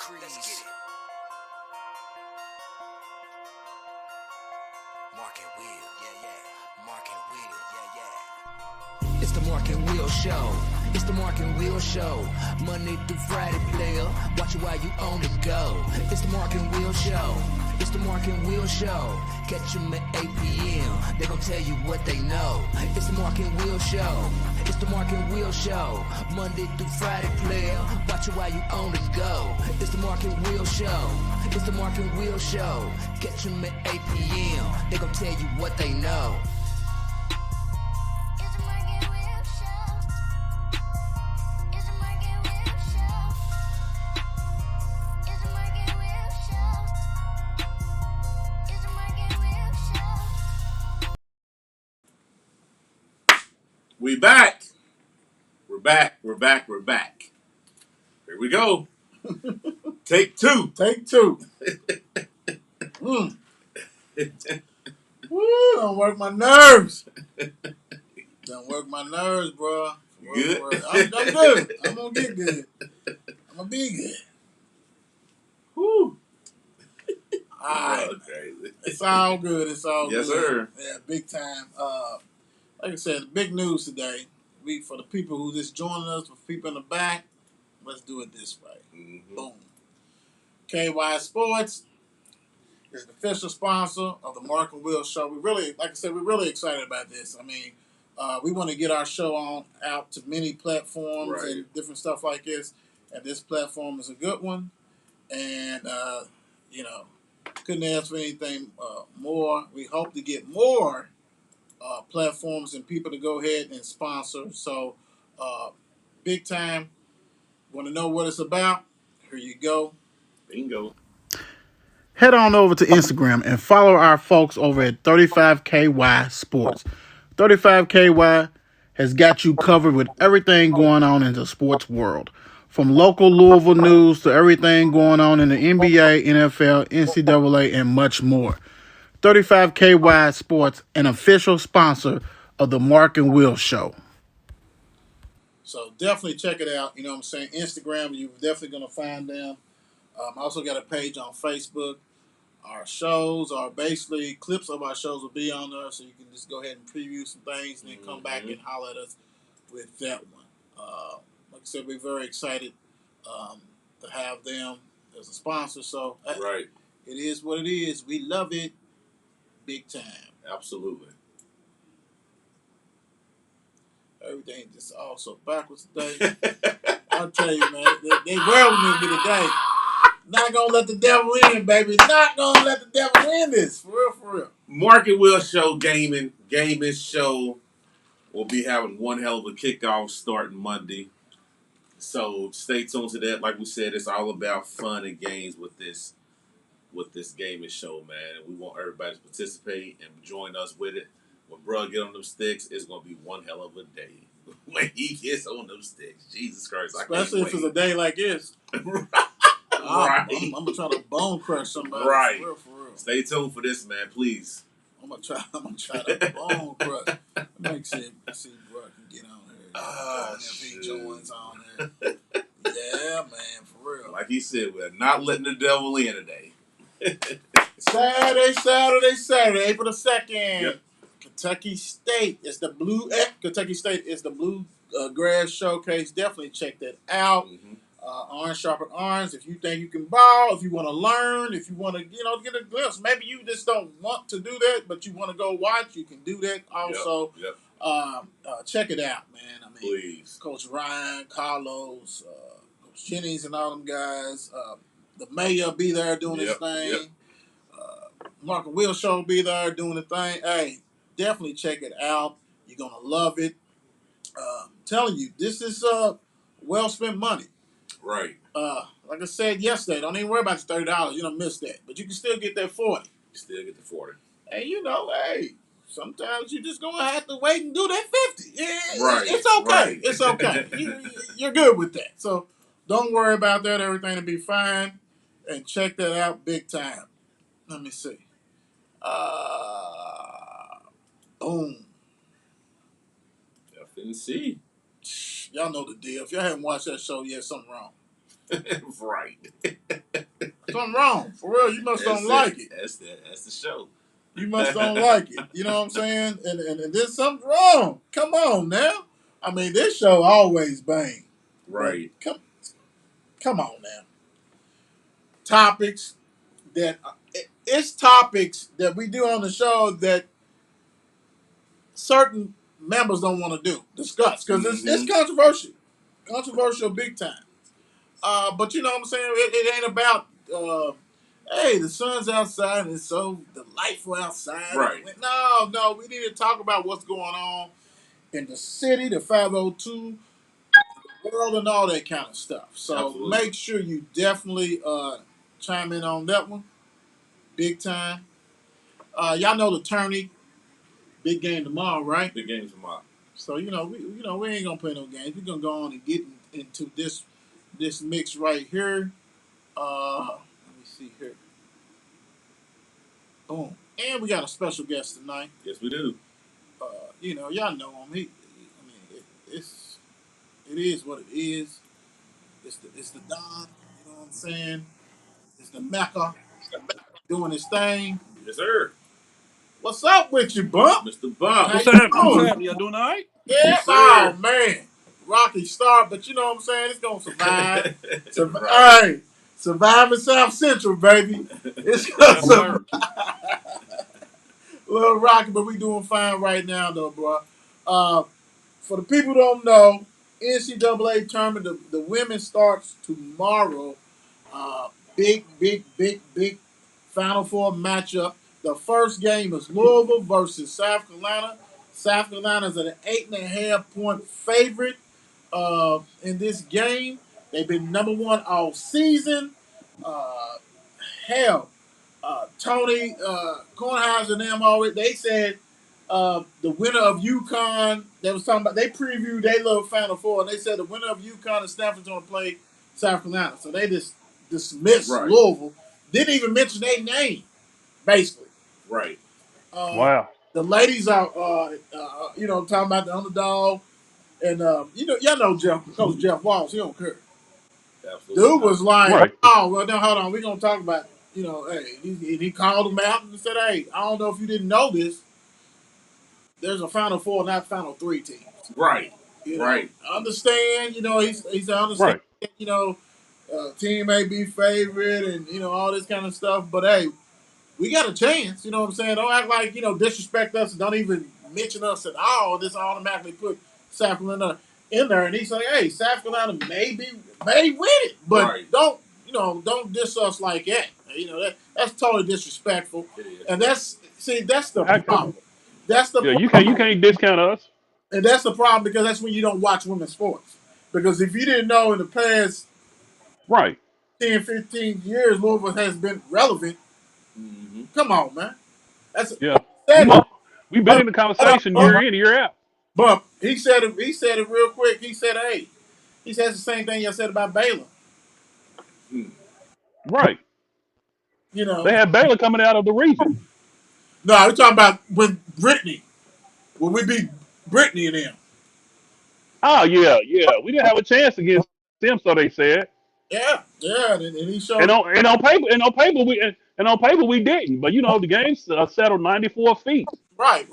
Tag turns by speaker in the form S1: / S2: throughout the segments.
S1: Crease. Let's get it. Mark and Will, yeah. Mark and Will, yeah. It's the Mark and Will Show. It's the Mark and Will Show. Monday through Friday, player. Watch it while you on the go. It's the Mark and Will Show. It's the Mark and Will Show. Catch them at 8 p.m. They gon' tell you what they know. It's the Mark and Will Show. It's the Mark and Will Show. Monday through Friday, player. Watch it while you on the go. It's the Mark and Will Show. It's the Mark and Will Show. Catch them at 8 p.m. They gon' tell you what they know.
S2: We back. We're back. Here we go. Take two.
S3: Woo, don't work my nerves. Bro.
S2: Good?
S3: I'm good. I'm gonna get good. I'm gonna be good.
S2: Woo.
S3: All right.
S2: Crazy.
S3: It's all good.
S2: Yes, sir.
S3: Yeah, big time. Like I said, big news today. For the people who just joining us, for people in the back, let's do it this way.
S2: Mm-hmm.
S3: Boom. KY Sports is the official sponsor of the Mark and Will Show. We're really excited about this. I mean, we want to get our show out to many platforms and different stuff like this. And this platform is a good one. And, couldn't ask for anything more. We hope to get more platforms and people to go ahead and sponsor. So, big time. Want to know what it's about? Here you go.
S2: Bingo.
S3: Head on over to Instagram and follow our folks over at 35KY Sports. 35KY has got you covered with everything going on in the sports world. From local Louisville news to everything going on in the NBA, NFL, NCAA, and much more. 35KY Sports, an official sponsor of the Mark and Will Show. So definitely check it out. You know what I'm saying? Instagram, you're definitely going to find them. I also got a page on Facebook. Our shows are basically clips of our shows will be on there, so you can just go ahead and preview some things and then come back and holler at us with that one. Like I said, we're very excited to have them as a sponsor. So
S2: Right.
S3: It is what it is. We love it big time.
S2: Absolutely.
S3: Everything just also backwards today. I'll tell you, man, they wearing me today. Not gonna let the devil in, baby. Not gonna let the devil in this. For real.
S2: Mark and Will Show gaming show will be having one hell of a kickoff starting Monday. So stay tuned to that. Like we said, it's all about fun and games with this gaming show, man. We want everybody to participate and join us with it. When bro get on them sticks, it's gonna be one hell of a day. When he gets on them sticks, Jesus Christ!
S3: Especially if it's a day like this.
S2: Right.
S3: I'm gonna try to bone crush somebody.
S2: Right.
S3: For real.
S2: Stay tuned for this, man. Please.
S3: I'm gonna try to bone crush. Make sure bro can get on here. If he joins on there. Yeah, man, for real.
S2: Like he said, we're not letting the devil in today.
S3: Saturday, April the 2nd.
S2: Yep.
S3: Kentucky State is the blue grass showcase. Definitely check that out.
S2: Mm-hmm.
S3: Orange sharpen orange. If you think you can ball, if you want to learn, if you want to, get a glimpse. Maybe you just don't want to do that, but you want to go watch. You can do that also.
S2: Yep.
S3: Check it out, man. I mean,
S2: please.
S3: Coach Ryan, Carlos, Coach Jennings, and all them guys. The mayor be there doing his thing.
S2: Yep.
S3: Mark and Will Show be there doing the thing. Hey, definitely check it out. You're gonna love it. I'm telling you, this is well spent money.
S2: Right.
S3: Like I said yesterday, don't even worry about the $30. You don't miss that, but you can still get that 40.
S2: You still get the 40.
S3: And sometimes you just gonna have to wait and do that 50. Yeah,
S2: right.
S3: It's okay.
S2: Right.
S3: It's okay. You're good with that. So don't worry about that. Everything will be fine. And check that out big time. Let me see. Boom.
S2: FNC.
S3: Y'all know the deal. If y'all haven't watched that show yet, something wrong.
S2: Right.
S3: Something wrong. For real, you must don't
S2: That's
S3: like
S2: it.
S3: it.
S2: That's that. That's the show.
S3: You must don't like it. You know what I'm saying? And there's something wrong. Come on now. I mean, this show always bang. But
S2: Right.
S3: come on now. Topics that it's topics that we do on the show that certain members don't want to discuss because it's controversial big time. But you know what I'm saying? It ain't about hey, the sun's outside and it's so delightful outside.
S2: Right.
S3: No, we need to talk about what's going on in the city, the 502 world, and all that kind of stuff. So
S2: Absolutely.
S3: make sure you definitely chime in on that one, big time. Y'all know the tourney, big game tomorrow, right?
S2: Big game tomorrow.
S3: So we ain't gonna play no games. We're gonna go on and get into this mix right here. Let me see here. Boom. And we got a special guest tonight.
S2: Yes, we do.
S3: Y'all know him. It is what it is. It's the Don. You know what I'm saying? It's the Mecca doing his thing.
S2: Yes, sir.
S3: What's up with you, Bump?
S2: Mr. Bob.
S3: How
S4: What's
S3: you
S4: happening? What's
S3: doing?
S4: happening? Y'all doing all right?
S3: Yeah.
S2: Yes, sir.
S3: Oh man, rocky start, but you know what I'm saying? It's gonna survive.
S2: Right.
S3: Hey, survive in South Central, baby. It's gonna
S4: Yes,
S3: survive.
S4: sir.
S3: Little rocky, but we doing fine right now, though, bro. Uh, for the people who don't know, NCAA tournament, the women starts tomorrow. Big Final Four matchup. The first game is Louisville versus South Carolina. South Carolina is an 8.5 point favorite in this game. They've been number one all season. Uh, hell, Tony Kornheiser and them already. They said the winner of UConn. They was talking about. They previewed their little Final Four, and they said the winner of UConn and Stanford's going to play South Carolina. So they just dismissed
S2: Right.
S3: Louisville. Didn't even mention their name, basically.
S2: Right.
S4: Wow.
S3: The ladies are, talking about the underdog, and y'all know Coach Jeff Walsh. He don't care.
S2: Absolutely.
S3: Dude was like,
S4: Right.
S3: "Oh, well, now hold on. We're gonna talk about, hey." He called him out and said, "Hey, I don't know if you didn't know this. There's a Final Four, not Final Three teams.
S2: Right.
S3: You know,
S2: Right.
S3: understand. He's understand.
S4: Right.
S3: You know, team may be favorite and all this kind of stuff, but hey, we got a chance. You know what I'm saying? Don't act like disrespect us and don't even mention us at all. This automatically put South Carolina in there, and he's like, "Hey, South Carolina may win it, but
S2: Right.
S3: don't diss us like that. That's totally disrespectful,
S2: It is.
S3: and that's the
S4: I-
S3: problem. That's the
S4: yeah, you
S3: problem.
S4: can't discount us.
S3: And that's the problem because that's when you don't watch women's sports. Because if you didn't know in the past
S4: Right.
S3: 10, 15 years, Louisville has been relevant,
S2: Mm-hmm.
S3: come on, man. That's
S4: Yeah. We
S3: said it.
S4: know. We've been in the
S3: Hold
S4: conversation
S3: on,
S4: year in, year out.
S3: Bump. He said it. He said it real quick. He said, "Hey," he says the same thing I said about Baylor.
S2: Mm.
S4: Right.
S3: You know,
S4: They had Baylor coming out of the region.
S3: no, we're talking about when we beat Brittany and them.
S4: Oh yeah, yeah. We didn't have a chance against them, so they said.
S3: Yeah, and he
S4: And
S3: showed.
S4: on paper we didn't. But the game's settled 94 feet.
S2: Right.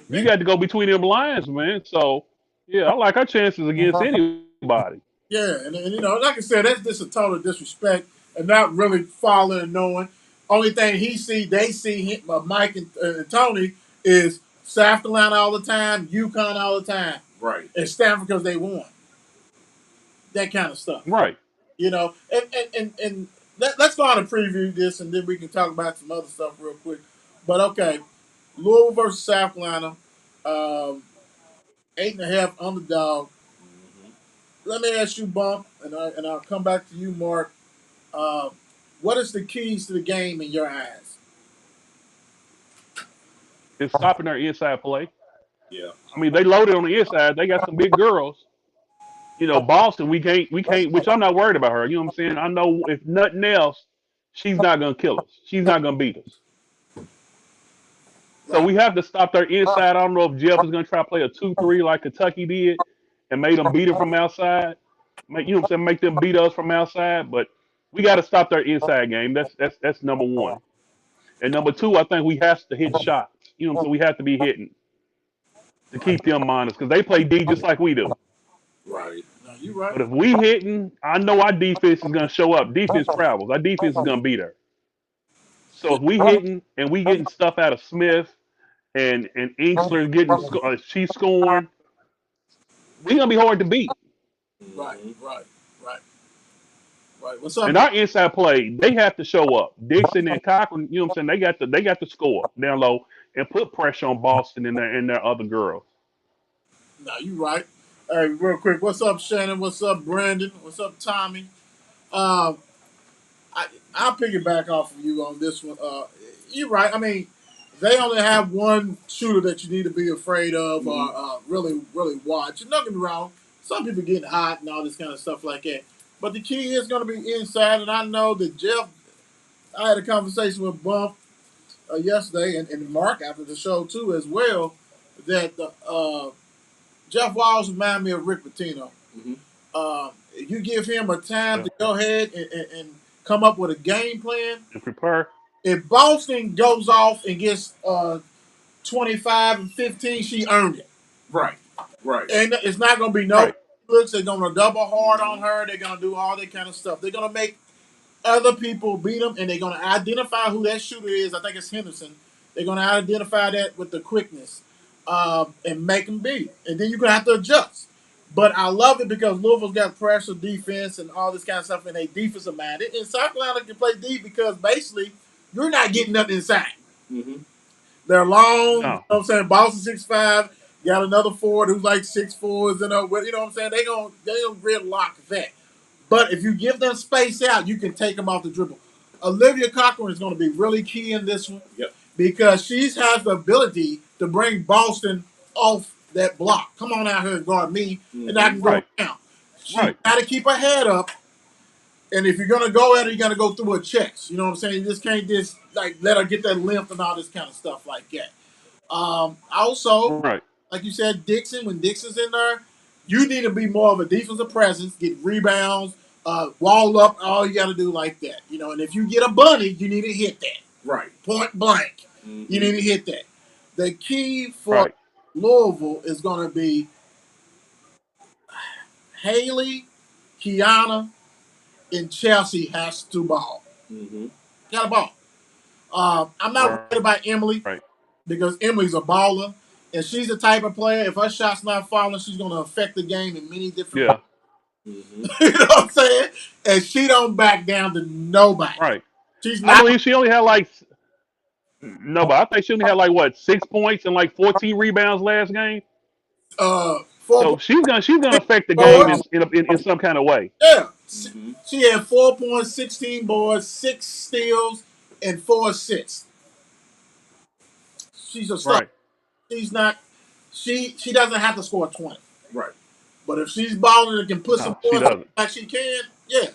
S4: You got to go between them lines, man. So yeah, I like our chances against anybody.
S3: Yeah, and like I said, that's just a total disrespect and not really following and knowing. Only thing they see him, Mike and Tony is South Carolina all the time, UConn all the time,
S2: Right.
S3: and Stanford because they won. That kind of stuff,
S4: Right.
S3: and let's go on and preview this, and then we can talk about some other stuff real quick. But okay, Louisville versus South Carolina, um, 8.5 underdog.
S2: Mm-hmm.
S3: Let me ask you, Bump, and I'll come back to you, Mark. Uh, what is the keys to the game in your eyes?
S4: It's stopping their inside play.
S2: Yeah.
S4: I mean, they loaded on the inside. They got some big girls. Boston, we can't. Which I'm not worried about her. You know what I'm saying? I know if nothing else, she's not gonna kill us. She's not gonna beat us. So
S3: Right.
S4: we have to stop their inside. I don't know if Jeff is gonna try to play a 2-3 like Kentucky did and made them beat it from outside. Make you know what I'm saying, make them beat us from outside. But we got to stop their inside game. That's number one. And number two, I think we have to hit shots. You know what I'm saying? We have to be hitting to keep them honest because they play D just like we do.
S2: Right.
S5: No, you right.
S4: But if we hitting, I know our defense is gonna show up. Defense travels. Our defense is gonna be there. So if we hitting and we getting stuff out of Smith and Inksler getting she's scoring, we gonna be hard to beat.
S5: Right,
S2: Mhm.
S5: right, right, right. What's up?
S4: And our inside play, they have to show up. Dixon and Cochran, you know what I'm saying? They got to score down low and put pressure on Boston and their other girls.
S5: No, you right. Hey, real quick. What's up, Shannon? What's up, Brandon? What's up, Tommy? Um, I'll piggyback off of you on this one. You're right. I mean, they only have one shooter that you need to be afraid of or really, really watch. And don't get me wrong, some people getting hot and all this kind of stuff like that. But the key is going to be inside. And I know that Jeff, I had a conversation with Bump yesterday and Mark after the show too as well, that Jeff Walls reminded me of Rick Pitino.
S2: Mhm.
S5: You give him a time
S4: Yeah.
S5: to go ahead and come up with a game plan.
S4: And prepare.
S5: If Boston goes off and gets 25 and 15, she earned it.
S2: Right. Right.
S5: And it's not going to be no
S4: Right.
S5: looks. They're going to double hard on her. They're going to do all that kind of stuff. They're going to make other people beat them, and they're going to identify who that shooter is. I think it's Henderson. They're going to identify that with the quickness and make them beat. And then you're going to have to adjust. But I love it because Louisville's got pressure defense and all this kind of stuff, and they defensive minded. And South Carolina can play deep because basically you're not getting nothing inside.
S2: Mm-hmm.
S5: They're long. You know
S4: No.
S5: what I'm saying? Boston 6'5". Got another forward who's like 6'4", you know what I'm saying? They gonna gridlock that. But if you give them space out, you can take them off the dribble. Olivia Cochran is going to be really key in this one
S2: Yep.
S5: because she has the ability to bring Boston off that block. Come on out here and guard me, and I can go
S4: Right.
S5: down. She
S4: Right.
S5: got to keep her head up. And if you're going to go at her, you got to go through her checks. You know what I'm saying? You just can't just like let her get that length and all this kind of stuff like that. Also,
S4: Right.
S5: like you said, Dixon, when Dixon's in there, you need to be more of a defensive presence, get rebounds, wall up, all you got to do like that. You know, and if you get a bunny, you need to hit that.
S2: Right.
S5: Point blank.
S2: Mhm.
S5: You need to hit that. The key for
S4: Right.
S5: Louisville is going to be Haley, Kiana, and Chelsea has to ball.
S2: Mm-hmm.
S5: Got to ball. I'm not worried about Emily
S4: Right.
S5: because Emily's a baller. And she's the type of player, if her shot's not falling, she's going to affect the game in many different
S4: Yeah.
S2: Mm-hmm.
S5: you know what I'm saying? And she don't back down to nobody.
S4: Right.
S5: She's
S4: I
S5: not
S4: believe she only had like no, but I think she only had like what 6 points and like 14 rebounds last game.
S5: four
S4: So she's gonna affect the game
S5: boards.
S4: in some kind of way.
S5: Yeah.
S2: Mm-hmm.
S5: She had 4 points, 16 boards, 6 steals, and 4 assists. She's a star.
S4: Right.
S5: She's not she doesn't have to score 20.
S2: Right.
S5: But if she's balling and can put some
S4: No, she
S5: points
S4: doesn't.
S5: like she can, yeah,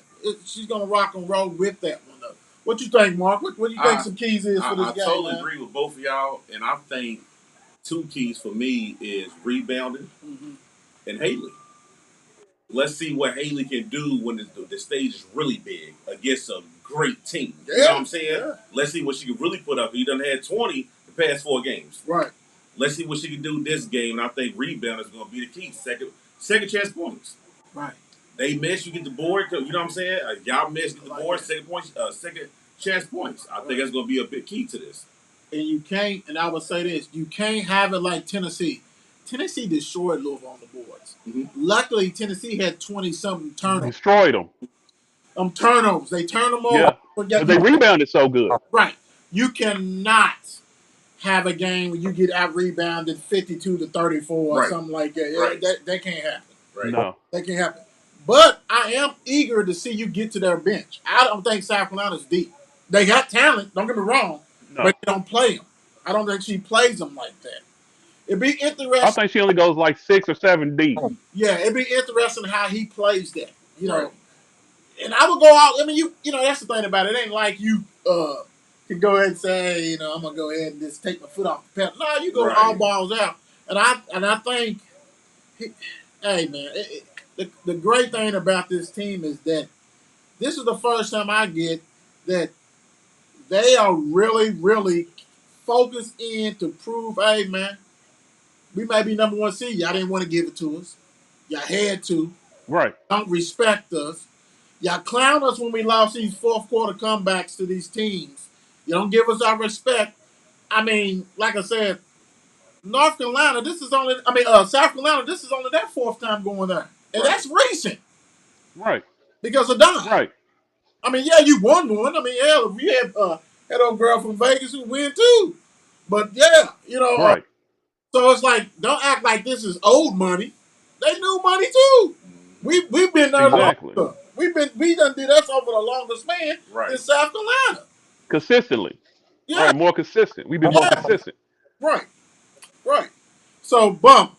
S5: she's gonna rock and roll with that one though. What you think, Mark? What do you think some keys is for this
S2: I
S5: game?
S2: totally
S5: Man?
S2: agree with both of y'all, and I think 2 keys for me is rebounding
S5: Mm-hmm.
S2: and Haley. Let's see what Haley can do when the stage is really big against a great team. You know what I'm saying?
S5: Yeah.
S2: Let's see what she can really put up. He done had 20 the past 4 games.
S5: Right.
S2: Let's see what she can do this game. And I think rebound is going to be the key. Second chance points.
S5: Right.
S2: They miss, you get the board. You know what I'm saying? Y'all miss, get the
S5: Like
S2: board.
S5: that.
S2: Second chance points. I think that's going to be a big key to this.
S5: And you can't, and I would say this, you can't have it like Tennessee. Tennessee destroyed Louisville on the boards.
S2: Mm-hmm.
S5: Luckily, Tennessee had 20-something turnovers.
S4: Destroyed them.
S5: Turnovers. They turned them over.
S4: Yeah.
S5: Forget
S4: But they rebounded so good.
S5: Right. You cannot have a game where you get out rebounded 52 to 34 or
S2: Right.
S5: something like that.
S2: Right.
S5: That can't happen.
S2: Right.
S4: No.
S5: That can't happen. But I am eager to see you get to their bench. I don't think South Carolina's deep. They got talent, don't get me wrong,
S4: No.
S5: but they don't play them. I don't think she plays them like that. It'd be
S4: I
S5: interesting.
S4: think she only goes like 6 or 7 deep.
S5: Yeah, it'd be interesting how he plays that. You know,
S2: Right.
S5: and I would go out. I mean, you know, that's the thing about it. It ain't like you can go ahead and say, you know, I'm gonna go ahead and just take my foot off the pedal. No, you go
S2: Right.
S5: all balls out. And I think, hey man, the great thing about this team is that this is the first time I get that they are really, really focused in to prove, hey man, we may be number one seed. Y'all didn't want to give it to us. Y'all had to.
S4: Right.
S5: Don't respect us. Y'all clown us when we lost these fourth quarter comebacks to these teams. You don't give us our respect. I mean, like I said, North Carolina, this is only, South Carolina, this is only their fourth time going there. And
S2: Right.
S5: that's recent
S4: Right.
S5: because of Don.
S4: Right.
S5: I mean, yeah, you won one. I mean, hell, if you had that old girl from Vegas who win too. But yeah,
S4: Right.
S5: so it's like, don't act like this is old money. They new money too. We've been there
S4: Exactly.
S5: longer. We done did us over the longest span
S2: Right.
S5: in South Carolina.
S4: Consistently.
S5: Yeah,
S4: Right. More consistent. We've been more consistent.
S5: right, right. So, Bump,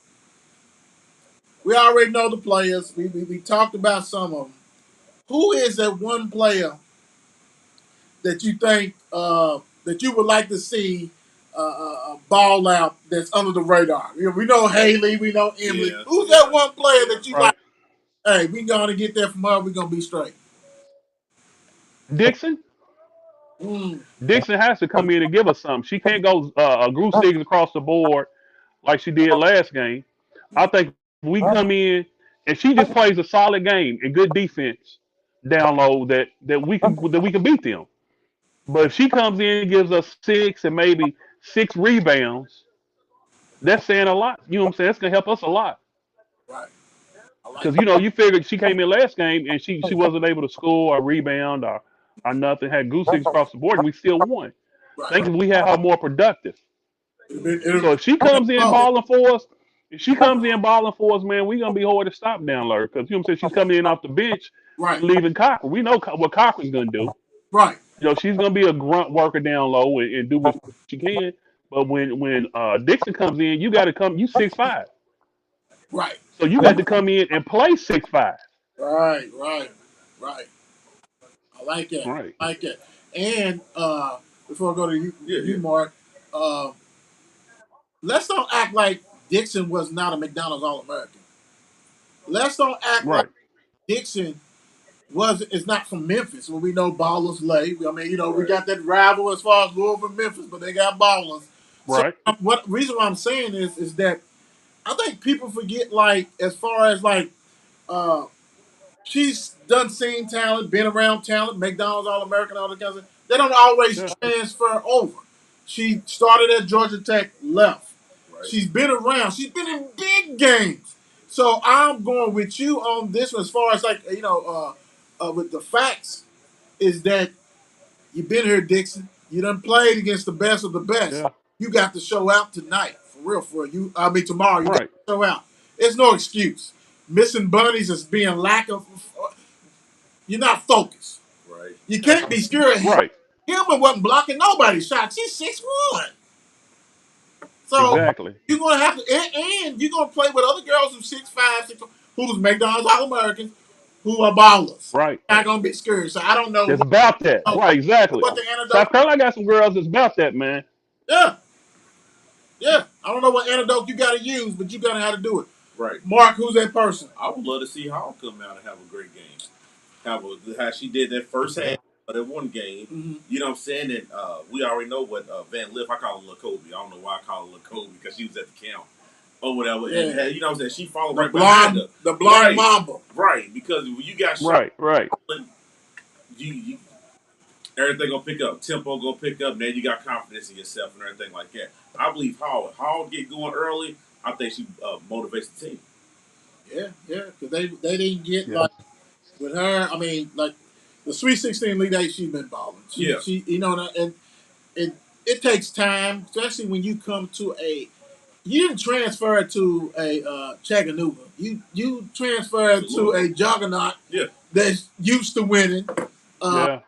S5: we already know the players. We talked about some of them. Who is that one player that you think that you would like to see ball out that's under the radar? We know Haley, we know Emily.
S2: Yeah,
S5: Who's
S2: yeah,
S5: that one player that you like?
S4: Right.
S5: Hey, we going to get there from her. We're going to be straight.
S4: Dixon.
S5: Mm,
S4: Dixon has to come in and give us something. She can't go goose eggs across the board like she did last game. I think if we come in and she just plays a solid game and good defense down low that we can beat them. But if she comes in and gives us 6 and maybe 6 rebounds, that's saying a lot. You know what I'm saying? That's gonna help us a lot.
S5: right. I like
S4: Because
S5: that.
S4: you figured she came in last game and she wasn't able to score or rebound or nothing, had goose eggs across the board, and we still won.
S5: Right.
S4: Think if we had her more productive.
S5: It'll
S4: So if she comes in
S5: oh,
S4: balling for us, man, we're gonna be hard to stop down there. Because you know what I'm saying, she's coming in off the bench
S5: right,
S4: and leaving Cochran. We know what Cochran's gonna do.
S5: right,
S4: She's gonna be a grunt worker down low and do what she can. But when Dixon comes in, you got to come. You 6'5",
S5: right,
S4: so you got to come in and play 6'5".
S5: right. I like that.
S4: Right.
S5: I like that. And before I go to you,
S2: Yeah.
S5: Mark, uh, let's don't act like Dixon was not a McDonald's All American. Let's don't act like
S4: Right.
S5: Dixon is not from Memphis, where we know ballers lay. I mean, we
S2: Right.
S5: got that rival as far as Louisville and Memphis, but they got ballers. So
S4: Right.
S5: what reason why I'm saying is that I think people forget, like, as far as like uh she's done seen talent, been around talent, McDonald's All American, all the kinds of they don't always
S4: Yeah.
S5: transfer over. She started at Georgia Tech, left.
S2: Right.
S5: She's been around. She's been in big games. So I'm going with you on this one as far as like with the facts is that you've been here, Dixon. You done played against the best of the best.
S4: Yeah.
S5: You got to show out tonight, for real. For you, I mean tomorrow. You got
S4: Right.
S5: to show out. There's no excuse. Missing bunnies is being lack of. You're not focused.
S2: Right.
S5: You can't be scared.
S4: Right.
S5: Hillman wasn't blocking nobody's shots. He's 6'1". So
S4: Exactly.
S5: you're gonna have to, and you're gonna play with other girls who's 6'5", 6'4", who's McDonald's All Americans, who are ballers.
S4: Right.
S5: Not gonna be scared. So I don't know
S4: That's about that. Right. Exactly.
S5: what the antidote.
S4: South Carolina got some girls that's about that, man.
S5: Yeah. I don't know what antidote you got to use, but you got to how to do it.
S2: Right.
S5: Mark, who's that person?
S2: I would love to see Hall come out and have a great game. How she did that first half of that one game.
S5: Mm-hmm.
S2: You know what I'm saying? And we already know what Van Liff, I call her LaCobe. I don't know why I call her LaCobe because she was at the count or whatever.
S5: Yeah.
S2: And you know what I'm saying? She followed
S5: The
S2: right behind her.
S5: blind
S2: Right.
S5: mamba.
S2: Right. Because when you got shot,
S4: Right.
S2: you everything gonna pick up. Tempo gonna pick up. Now you got confidence in yourself and everything like that. I believe Hall get going early. I think she motivates the team.
S5: Yeah, because they didn't get
S4: Yeah.
S5: like with her. I mean, like the Sweet 16 Elite Eight, she's been balling. She and it takes time, especially when you come to you didn't transfer it to a Chattanooga. You transfer it to a juggernaut
S2: Yeah.
S5: that's used to winning.
S4: Yeah.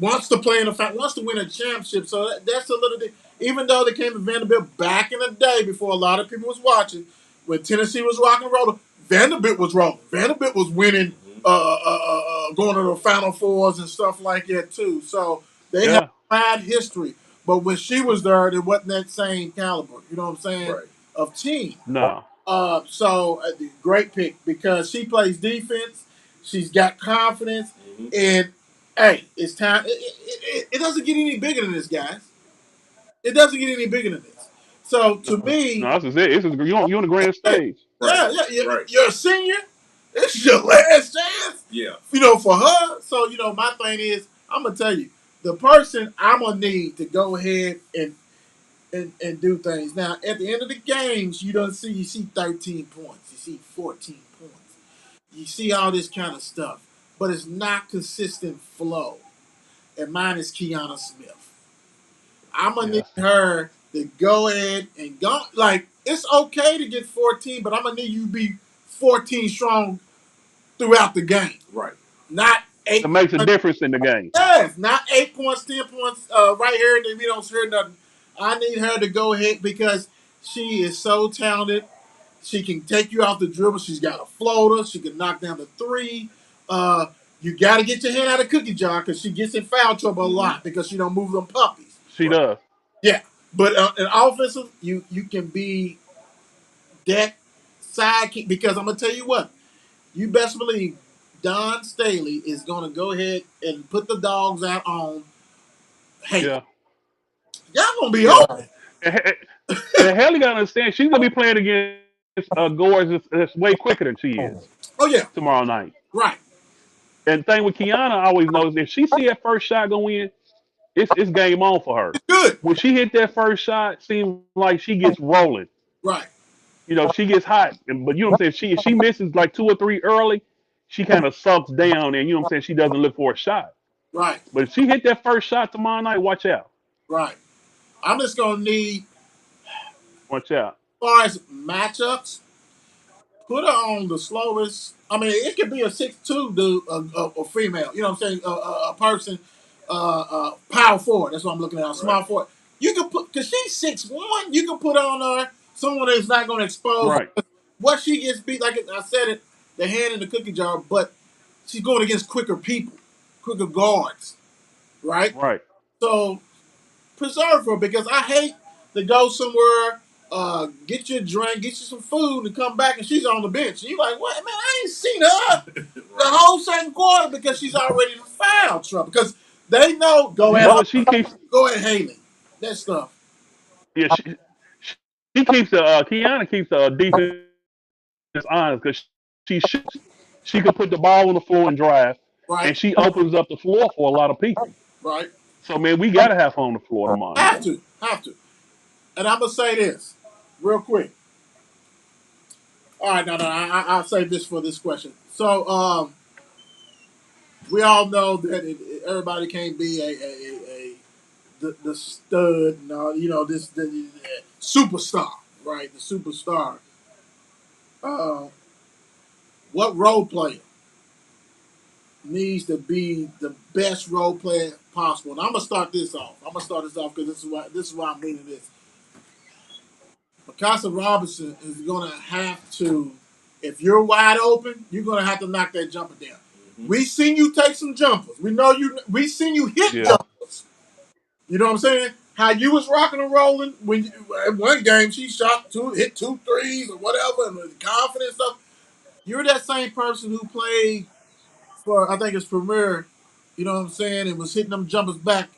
S5: Wants to play in wants to win a championship. So that's a little bit. Even though they came to Vanderbilt back in the day before a lot of people was watching, when Tennessee was rocking and rolling, Vanderbilt was rolling. Vanderbilt was winning, going to the Final Fours and stuff like that too. So they have
S4: Yeah.
S5: bad history. But when she was there, it wasn't that same caliber. You know what I'm saying?
S2: Right.
S5: Of team.
S4: No.
S5: Great pick because she plays defense. She's got confidence,
S2: Mm-hmm.
S5: and hey, it's time. It doesn't get any bigger than this, guys. It doesn't get any bigger than this. So to me,
S4: No, this is it. This is you on the grand
S5: hey,
S4: stage.
S2: Right. Right.
S5: you're a senior. This is your last chance.
S2: Yeah.
S5: For her. So my thing is, I'm gonna tell you, the person I'm gonna need to go ahead and do things. Now, at the end of the games, you see 13 points, you see 14 points, you see all this kind of stuff, but it's not consistent flow. And mine is Kiana Smith. I'm gonna need
S4: Yes.
S5: her to go ahead and go. Like it's okay to get 14, but I'm gonna need you to be 14 strong throughout the game,
S2: Right.
S5: not
S4: It
S5: eight.
S4: makes a difference in the game.
S5: Yes, not 8 points, 10 points, right here, and then we don't hear nothing. I need her to go ahead because she is so talented. She can take you off the dribble. She's got a floater. She can knock down the three. Uh, you got to get your hand out of the cookie jar because she gets in foul trouble a lot because she don't move them puppies.
S4: She
S2: Right.
S4: does.
S5: Yeah, but in offensive, you can be that sidekick because I'm gonna tell you what. You best believe Don Staley is gonna go ahead and put the dogs out on. Hey,
S4: Yeah.
S5: y'all gonna be
S4: Yeah.
S5: open.
S4: And Haley got to understand she's gonna be playing against Gores that's way quicker than she is
S5: Oh yeah,
S4: tomorrow night.
S5: right.
S4: And the thing with Kiana, I always knows if she see that first shot go in, it's game on for her.
S5: Good.
S4: When she hit that first shot, seems like she gets rolling.
S5: Right.
S4: She gets hot. But you know what I'm saying? She misses like two or three early, she kind of sucks down and you know what I'm saying, she doesn't look for a shot.
S5: Right.
S4: But if she hit that first shot tomorrow night, watch out.
S5: Right. I'm just gonna need,
S4: Watch out.
S5: as far as matchups, put her on the slowest. I mean, it could be a 6'2" dude, a female. You know what I'm saying? A person, power forward. That's what I'm looking at. A small forward. You can put because she's 6'1". You can put on her someone that's not going to expose
S4: Right.
S5: what she gets beat. Like I said, the hand in the cookie jar. But she's going against quicker people, quicker guards, right?
S4: Right.
S5: So preserve her because I hate to go somewhere, get you a drink, get you some food, and come back and she's on the bench. And you're like, what? Man, I ain't seen her the whole second quarter because she's already in foul trouble. Because they know,
S4: Well, she keeps
S5: go ahead, Haley. That stuff.
S4: yeah, she keeps the Kiana keeps the defense honest because she shoots. She can put the ball on the floor and drive,
S5: Right,
S4: and she opens up the floor for a lot of people.
S5: right.
S4: So man, we gotta have her on the floor tomorrow
S5: Have
S4: night.
S5: to, have to. And I'm going to say this real quick. All right, no, I'll save this for this question. So, we all know that everybody can't be the stud, no, this the superstar, right? The superstar. Uh, what role player needs to be the best role player possible? And I'm gonna start this off. Because this is why I'm leading this. Mikasa Robinson is gonna have to. If you're wide open, you're gonna have to knock that jumper down.
S2: Mm-hmm.
S5: We seen you take some jumpers. We know you. We seen you hit
S4: Yeah.
S5: jumpers. You know what I'm saying? How you was rocking and rolling when in one game she hit two threes or whatever, and with confidence stuff. You're that same person who played for I think it's Premier. You know what I'm saying? And was hitting them jumpers back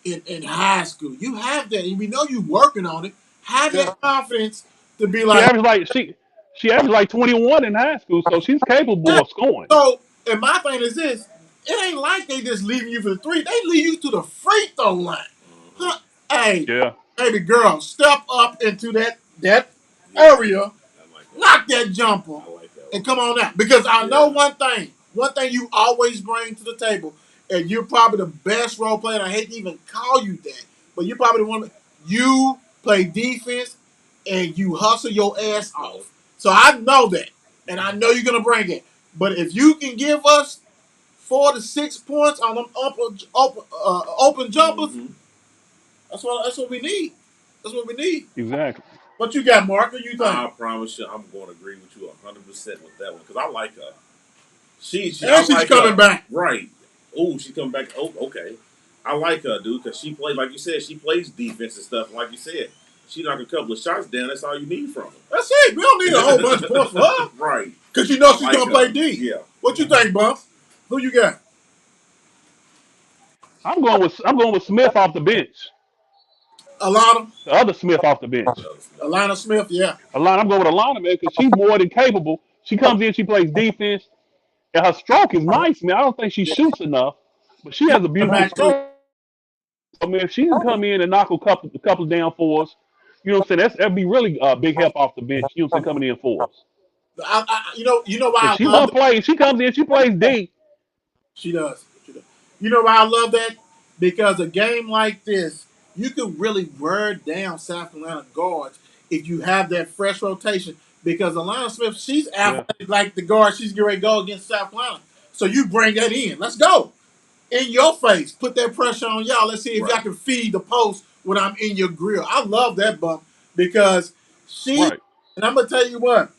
S5: in high school. You have that, and we know you working on it. Have
S4: Yeah.
S5: that confidence to be
S4: She
S5: like,
S4: averaged like she averaged like 21 in high school, so she's capable
S5: yeah.
S4: of scoring.
S5: So, and my thing is this: it ain't like they just leaving you for the three; they leave you to the free throw line. Huh? Hey,
S4: Yeah.
S5: baby girl, step up into that area,
S2: I like that.
S5: knock that jumper,
S2: I like that.
S5: and come on out. Because I know
S2: Yeah.
S5: one thing you always bring to the table, and you're probably the best role player. And I hate to even call you that, but you're probably the one. You play defense and you hustle your ass off. So I know that, and I know you're gonna bring it. But if you can give us 4 to 6 points on them open jumpers,
S2: Mm-hmm.
S5: that's what we need. That's what we need.
S4: Exactly.
S5: What you got, Mark? What you think?
S2: I promise you, I'm going to agree with you 100% with that one because I like her.
S5: And
S2: I
S5: she's
S2: like
S5: coming
S2: her.
S5: back.
S2: Right. Oh, she's coming back. Oh, okay. I like her, dude, because she plays, like you said, she plays defense and stuff. Like you said, She knocked a couple of shots down. That's all you need from her.
S5: That's it. We don't need a whole bunch of points for her.
S2: Right.
S5: Because you know she's
S2: Like
S5: going to play
S2: her.
S5: D.
S2: Yeah.
S5: What you think, Bump? Who you got?
S4: I'm going with Smith off the bench.
S5: Alana?
S4: The other Smith off the bench.
S5: Alana Smith, yeah.
S4: Alana, I'm going with Alana, man, because she's more than capable. She comes in, she plays defense, and her stroke is nice, man. I don't think she
S5: Yeah.
S4: shoots enough, but she has a beautiful
S5: Back too.
S4: stroke. I mean, if she can come in and knock a couple down for us, you know what I'm saying? That'd be really big help off the bench. You know what I'm saying? Coming in for us.
S5: You know
S4: Because
S5: why
S4: she
S5: I love
S4: love
S5: that?
S4: playing. She comes in, she plays D.
S5: She does. She does. You know why I love that? Because a game like this, you can really wear down South Carolina guards if you have that fresh rotation. Because Alana Smith, she's
S4: Yeah,
S5: athletic like the guard she's getting ready to go against South Carolina. So you bring that in. Let's go. In your face. Put that pressure on y'all. Let's see if y'all
S2: Right.
S5: can feed the post when I'm in your grill. I love that bump because she,
S4: right.
S5: and I'm going to tell you what,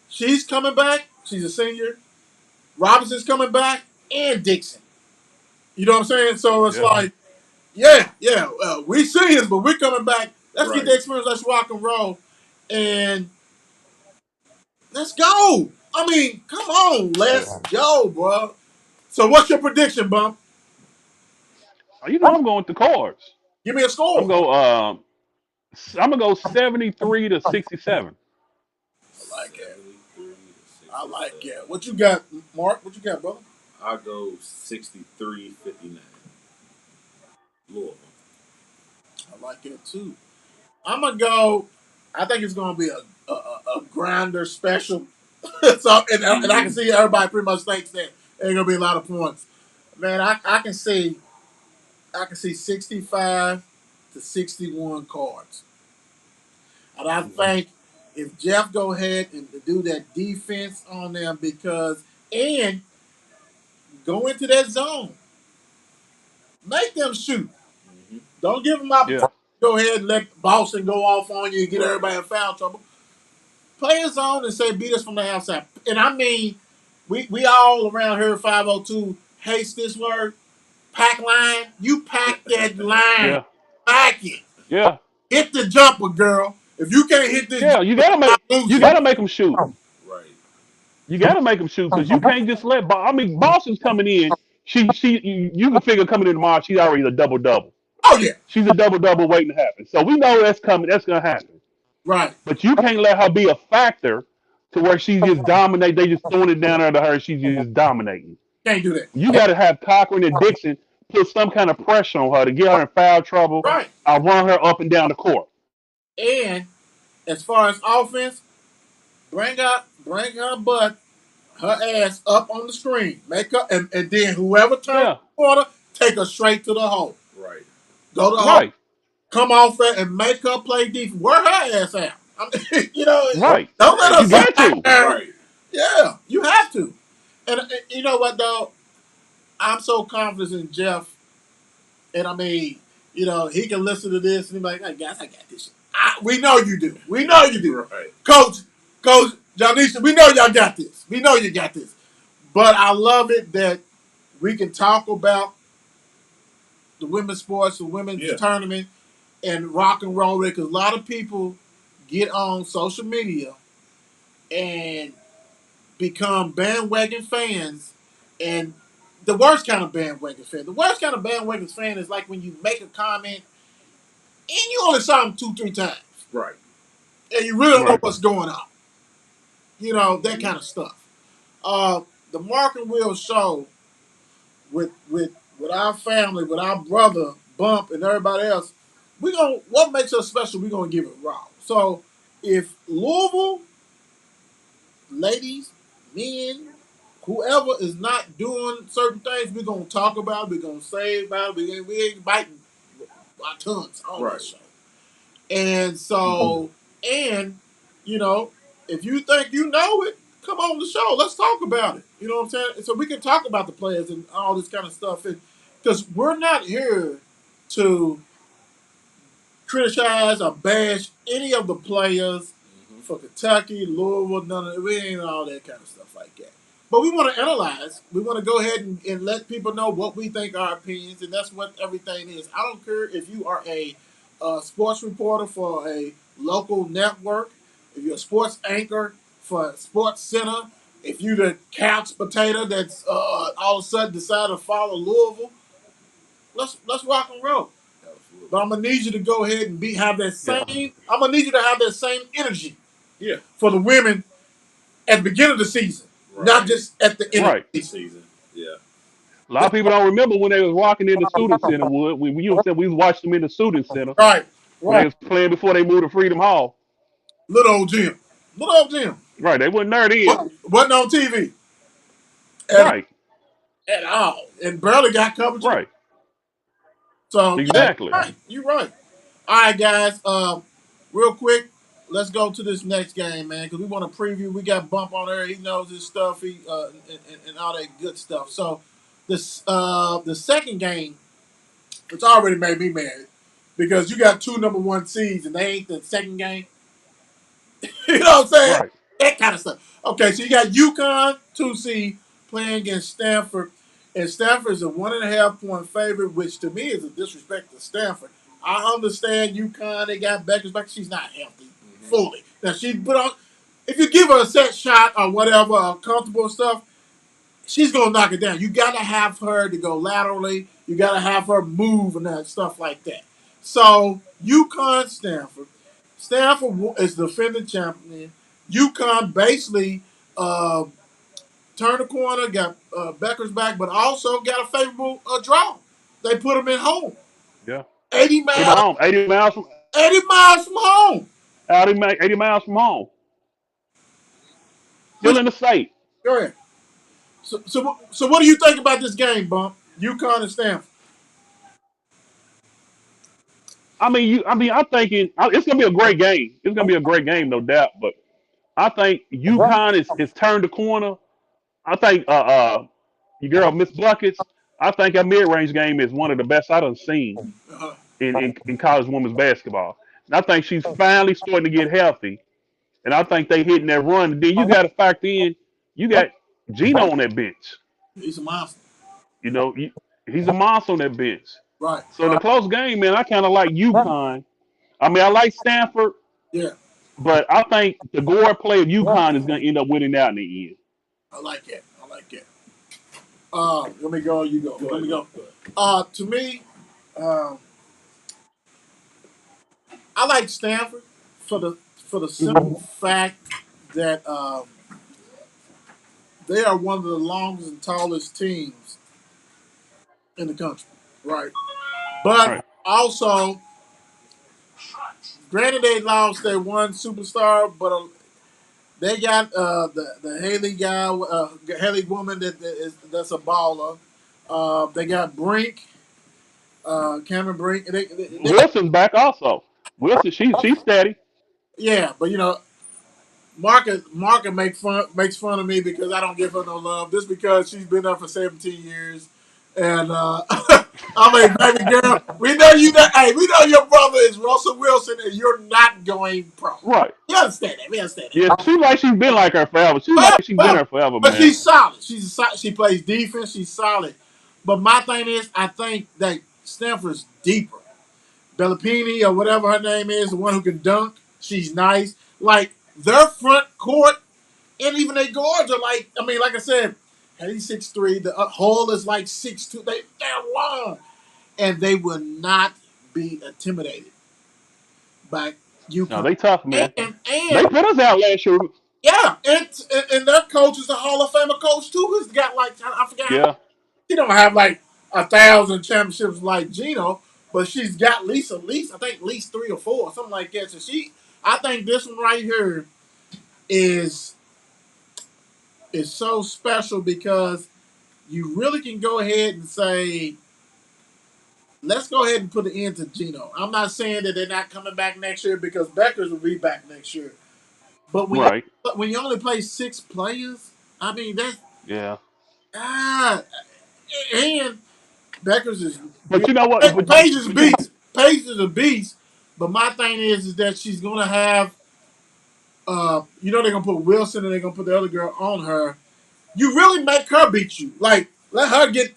S5: she's coming back. She's a senior. Robinson's coming back and Dixon. You know what I'm saying? So it's
S4: Yeah.
S5: like, yeah, we seniors, but we're coming back. Let's get
S2: Right.
S5: the experience. Let's rock and roll. And let's go. I mean, come on.
S4: Yeah.
S5: Let's go, bro. So what's your prediction, Bump?
S4: You know I'm going with the cards.
S5: Give me a
S4: I'm
S5: score.
S4: go I'm gonna go 73 to 67.
S5: I like it.
S2: 73 to
S5: I like
S2: 67.
S5: it. What you got, Mark? What you got, brother?
S2: I'll go 63-59. Louisville.
S5: I like it too. I'm gonna go. I think it's gonna be a grinder special. So and I can see everybody pretty much thinks that there's gonna be a lot of points. Man, I can see 65 to 61 cards, and I think if Jeff go ahead and do that defense on them because and go into that zone, make them shoot.
S2: Mm-hmm.
S5: Don't give them
S4: Yeah.
S5: opportunity. Go ahead and let Boston go off on you and get
S2: Right.
S5: everybody in foul trouble. Play a zone and say beat us from the outside. And I mean, we all around here 502 hates this word. Pack line. You pack that line.
S4: Yeah.
S5: Pack it.
S4: Yeah.
S5: Hit the jumper, girl. If you can't hit this
S4: Yeah.
S5: jumper,
S4: You gotta
S5: I'm
S4: make you
S5: losing.
S4: gotta make them shoot.
S2: Right.
S4: You gotta make them shoot because you can't just let. I mean, Boston's coming in. You can figure coming in tomorrow. She's already a double double.
S5: Oh yeah.
S4: She's a double double waiting to happen. So we know that's coming. That's gonna happen.
S5: Right.
S4: But you can't let her be a factor to where she just dominate. They just throwing it down there to her. She's just dominating.
S5: Can't do that.
S4: You got to have Cochran and Dixon put some kind of pressure on her to get her in foul trouble.
S5: Right.
S4: I'll run her up and down the court.
S5: And as far as offense, bring her butt, her ass up on the screen. Make her and then whoever turns
S4: Yeah,
S5: the corner, take her straight to the hole.
S2: Right.
S5: Go to the hole.
S4: right,
S5: Come off it and make her play defense. Wear her ass out. I mean,
S4: right.
S5: don't let her
S4: You got
S5: sit back
S4: to.
S5: there.
S2: Right.
S5: Yeah, you have to. And you know what, though? I'm so confident in Jeff. And I mean, he can listen to this and be like, hey, guys, I got this shit. We know you do. We know you do.
S2: Right.
S5: Coach Janisha, we know y'all got this. We know you got this. But I love it that we can talk about the women's sports, the women's
S2: Yeah.
S5: tournament, and rock and roll because a lot of people get on social media and become bandwagon fans and the worst kind of bandwagon fan. The worst kind of bandwagon fan is like when you make a comment and you only saw them 2-3 times
S2: Right.
S5: and you really don't know
S4: Right.
S5: what's going on. That kind of stuff. The Mark and Will show with our family, with our brother Bump and everybody else, what makes us special, we're gonna give it raw. So if Louisville, ladies, men, whoever is not doing certain things, we're gonna talk about it, we're gonna say about it, we ain't biting our tongues on
S2: Right.
S5: this show. And so, if you think you know it, come on the show. Let's talk about it. You know what I'm saying? So we can talk about the players and all this kind of stuff. Because we're not here to criticize or bash any of the players
S2: Mm-hmm.
S5: for Kentucky, Louisville, none of it. We ain't all that kind of stuff like that. But we want to analyze. We want to go ahead and let people know what we think our opinions, and that's what everything is. I don't care if you are a a sports reporter for a local network, if you're a sports anchor for Sports Center, if you're the couch potato that's all of a sudden decided to follow Louisville, let's rock and roll. But I'm gonna need you to go ahead and have that
S4: Yeah.
S5: same. I'm gonna need you to have that same energy
S2: Yeah.
S5: for the women at the beginning of the season, not
S2: Right.
S5: just at the end of
S4: Right.
S5: the season.
S2: Season. Yeah.
S4: A lot of people don't remember when they was walking in the student center. Wood, we used to we watched them in the student center
S5: Right,
S4: when they
S5: right.
S4: was playing before they moved to Freedom Hall.
S5: Little old Jim,
S4: Right. They wasn't there then.
S5: wasn't on TV at,
S4: Right.
S5: at all, and barely got coverage.
S4: Right.
S5: So yeah,
S4: Exactly.
S5: you're right. All right, guys. Real quick, let's go to this next game, man, because we want to preview. We got Bump on there. He knows his stuff. And all that good stuff. So this the second game, it's already made me mad because you got two number one seeds and they ain't the second game. You know what I'm saying?
S4: Right.
S5: That kind of stuff. Okay, so you got UConn 2C playing against Stanford, and Stanford is a 1.5 point favorite, which to me is a disrespect to Stanford. I understand UConn; they got Becker's back. She's not healthy fully. Now she put on. If you give her a set shot or whatever, comfortable stuff, she's gonna knock it down. You gotta have her to go laterally. You gotta have her move and that stuff like that. So UConn, Stanford. Stanford is the defending champion. UConn basically uh, turned the corner, got Becker's back, but also got a favorable draw. They put them in home.
S4: Yeah.
S5: 80
S4: Hit
S5: miles,
S4: home. 80 miles from
S5: 80 miles from home.
S4: 80 miles from home. Still
S5: Which,
S4: in the state.
S5: go ahead. So what do you think about this game, Bump? UConn and Stanford.
S4: I'm thinking it's gonna be a great game. It's gonna be a great game, no doubt. But I think UConn is turned the corner. I think your girl Miss Buckets. I think her mid range game is one of the best I done seen
S5: Uh-huh.
S4: in college women's basketball. And I think she's finally starting to get healthy. And I think they hitting that run. And then you got to factor in, you got Gino on that bench.
S5: He's a monster.
S4: You know, he's a monster on that bench.
S5: Right.
S4: So in a close game, man, I kind of like UConn. I mean, I like Stanford,
S5: Yeah.
S4: but I think the guard play of UConn is going to end up winning out in the end.
S5: I like it. I like it. Let me go. You go. Let me go. To me, I like Stanford for the simple fact that they are one of the longest and tallest teams in the country, right? But
S4: Right.
S5: also, granted, they lost their one superstar, but they got the Haley guy, Haley woman that's a baller. They got Brink, Cameron Brink.
S4: Wilson's back also. Wilson, she's steady.
S5: Yeah, but Market makes fun of me because I don't give her no love. Just because she's been there for 17 years, and I mean, baby girl, we know you. Hey, we know your brother is Russell Wilson, and you're not going pro.
S4: Right.
S5: You understand that? We understand that.
S4: Yeah, she like she's been like her forever. She like she's been there forever,
S5: But
S4: man.
S5: she's solid. She plays defense. She's solid. But my thing is, I think that Stanford's deeper. Bellapini or whatever her name is, the one who can dunk. She's nice. Like their front court and even their guards are like. I mean, like I said, he's 6'3". The Hall is like 6'2". They're long, and they will not be intimidated by
S4: No,
S5: UConn.
S4: they tough, man. They
S5: And
S4: put us out last year.
S5: yeah, and their coach is a Hall of Famer coach too. Who's got like I forgot.
S4: Yeah.
S5: She don't have like 1,000 championships like Gino, but she's got at least I think at least 3 or 4, something like that. So I think this one right here is so special because you really can go ahead and say, let's go ahead and put an end to Gino. I'm not saying that they're not coming back next year because Beckers will be back next year. But
S4: Right.
S5: when you only play 6 players, I mean that's
S4: Yeah.
S5: ah, and Beckers is
S4: But you know what?
S5: Paige is a beast. Paige is a beast. But my thing is that she's gonna have they're gonna put Wilson and they're gonna put the other girl on her. You really make her beat you. Like let her get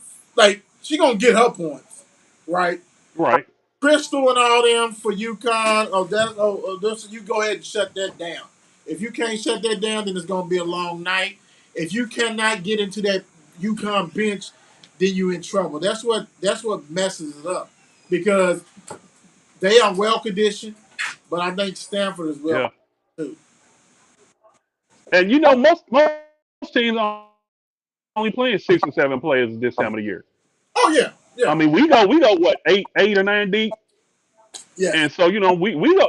S5: she gonna get her points. Right?
S4: Right.
S5: Crystal and all them for UConn. This, you go ahead and shut that down. If you can't shut that down, then it's going to be a long night. If you cannot get into that UConn bench, then you're in trouble. That's what messes it up because they are well conditioned, but I think Stanford is well
S4: Yeah.
S5: too.
S4: And most teams only playing 6 or 7 players this time of the year.
S5: Oh yeah,
S4: I
S5: yeah,
S4: mean, we go what, eight or nine deep,
S5: yes,
S4: and so we go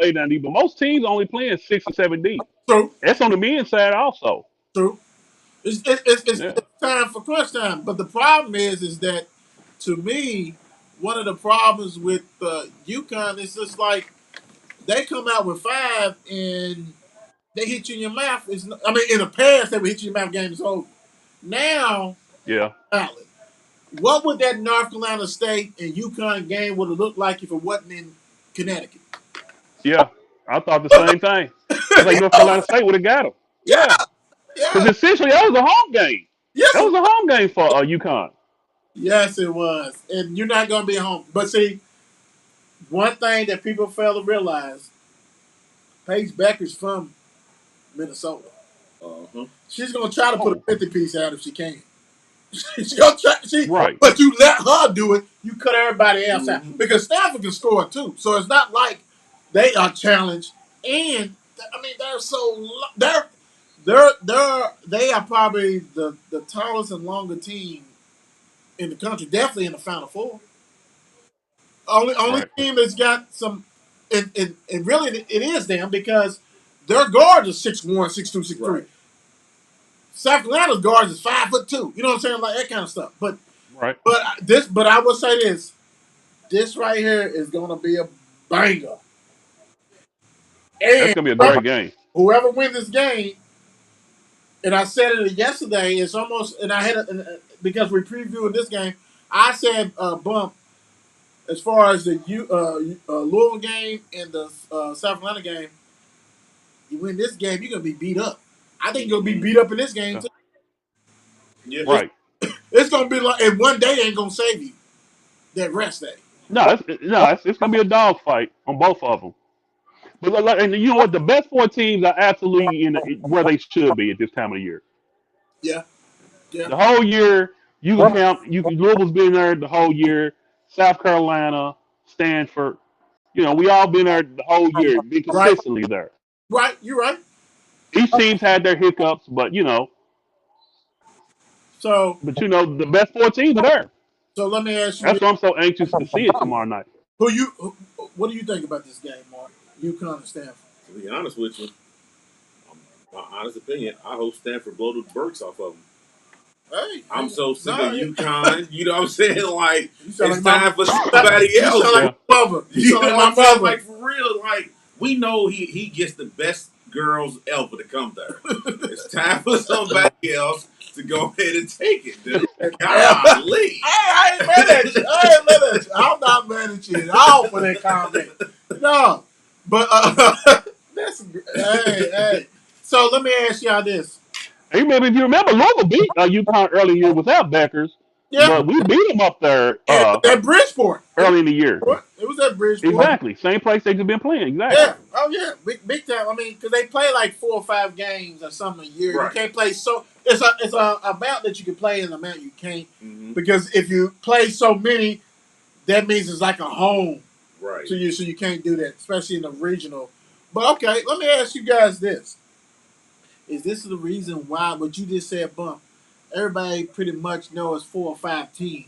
S4: 8 or 9 deep, but most teams only playing 6 or 7 deep.
S5: true,
S4: That's on the men's side also.
S5: true. It's
S4: Yeah,
S5: time for crunch time. But the problem is that to me, one of the problems with UConn is just like they come out with five and they hit you in your mouth. I mean, in the past they would hit you in your mouth. Game is over. Now,
S4: yeah,
S5: Allen, what would that North Carolina State and UConn game would have looked like if it wasn't in Connecticut?
S4: yeah. I thought the same thing. I think North Carolina State would have got them.
S5: Yeah,
S4: Yeah, because
S5: yeah,
S4: essentially that was a home game.
S5: yes,
S4: That was a home game for UConn.
S5: yes, it was. And you're not going to be at home. But see, one thing that people fail to realize: Paige Becker's from Minnesota.
S2: Uh-huh.
S5: She's gonna try to put a 50 piece out if she can. She's gonna try.
S4: Right,
S5: But you let her do it. You cut everybody else out
S2: Mhm.
S5: because Stanford can score too. So it's not like they are challenged. And I mean, they're so they are probably the tallest and longer team in the country. Definitely in the Final Four. Only
S4: right,
S5: team that's got some. And really, it is them because their guards are 6'1", 6'2", 6'3".
S2: Right.
S5: South Carolina's guards is 5'2". You know what I'm saying? Like that kind of stuff.
S4: right.
S5: But I will say this. This right here is gonna be a banger.
S4: That's
S5: And
S4: gonna be a great game.
S5: whoever wins this game, and I said it yesterday, it's almost and I had because we previewed this game, I said bump as far as the Louisville game and the South Carolina game. You win this game, you're gonna be beat up. I think you're gonna be beat up in this game
S4: Yeah.
S5: too.
S2: Yeah.
S4: Right.
S5: It's gonna be like, and one day ain't gonna save you. That rest day.
S4: It's gonna be a dogfight on both of them. But and you know what? The best 4 teams are absolutely where they should be at this time of the year.
S5: Yeah, yeah,
S4: The whole year, you can count. Louisville's been there the whole year. South Carolina, Stanford. We all been there the whole year, been
S5: right,
S4: consistently there.
S5: right. You're right.
S4: Each team's had their hiccups, but
S5: So,
S4: the best 4 teams are there.
S5: so let me ask you
S4: That's
S5: this:
S4: why I'm so anxious to see it tomorrow night.
S5: what do you think about this game, Mark? UConn and Stanford.
S2: To be honest with you, my honest opinion, I hope Stanford blow the Burks off of them.
S5: Hey,
S2: I'm so sick
S5: no,
S2: of UConn. You know what I'm saying? Like,
S5: you sound
S2: it's
S5: like
S2: time
S5: my,
S2: for somebody
S5: you
S2: else.
S5: sound like my mother. You
S2: You
S5: sound
S2: know
S5: like
S2: what I'm
S5: my
S2: saying?
S5: mother.
S2: Like, for real, like, we know he gets the best girls ever to come there. It's time for somebody else to go ahead and take it, dude. Golly.
S5: I ain't mad at you. I ain't mad at you. I'm not mad at you at all for that comment. No, but that's hey. So let me ask y'all this.
S4: Hey, maybe if you remember, Louisville beat UConn early in the year without Beckers,
S5: Yeah,
S4: but we beat them up there
S5: at Bridgeport.
S4: early in the year.
S5: It was at Bridgeport.
S4: Exactly, same place they've been playing.
S5: Yeah.
S4: Exactly.
S5: Oh yeah. Big time. I mean, because they play like 4 or 5 games or something a year.
S2: Right.
S5: You can't play so. It's a amount that you can play and an amount you can't.
S2: Mm-hmm.
S5: Because if you play so many, that means it's like a home
S2: Right.
S5: to you. So you can't do that, especially in the regional. But okay, let me ask you guys this: is this the reason why what you just said, Bump? Everybody pretty much knows 4 or 5 teams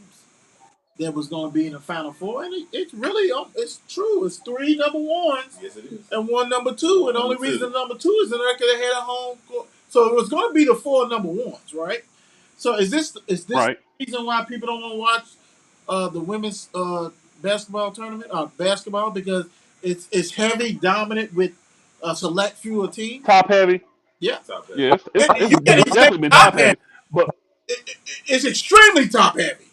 S5: that was going to be in the Final Four, and it's really it's true. It's 3 number ones
S2: Yes, it is.
S5: and 1 number 2, and the only
S2: Number
S5: reason
S2: two.
S5: the number 2 is in there because they had a home court. So it was going to be the 4 number ones, right? So is this
S4: Right.
S5: the reason why people don't want to watch the women's basketball tournament or basketball because it's heavy dominant with a select few of teams?
S4: Top heavy.
S5: Yeah,
S2: Top that.
S4: Yeah,
S5: you can't
S4: it's
S5: even say
S4: definitely been
S5: top
S4: top
S5: heavy.
S4: heavy. But
S5: It's extremely top heavy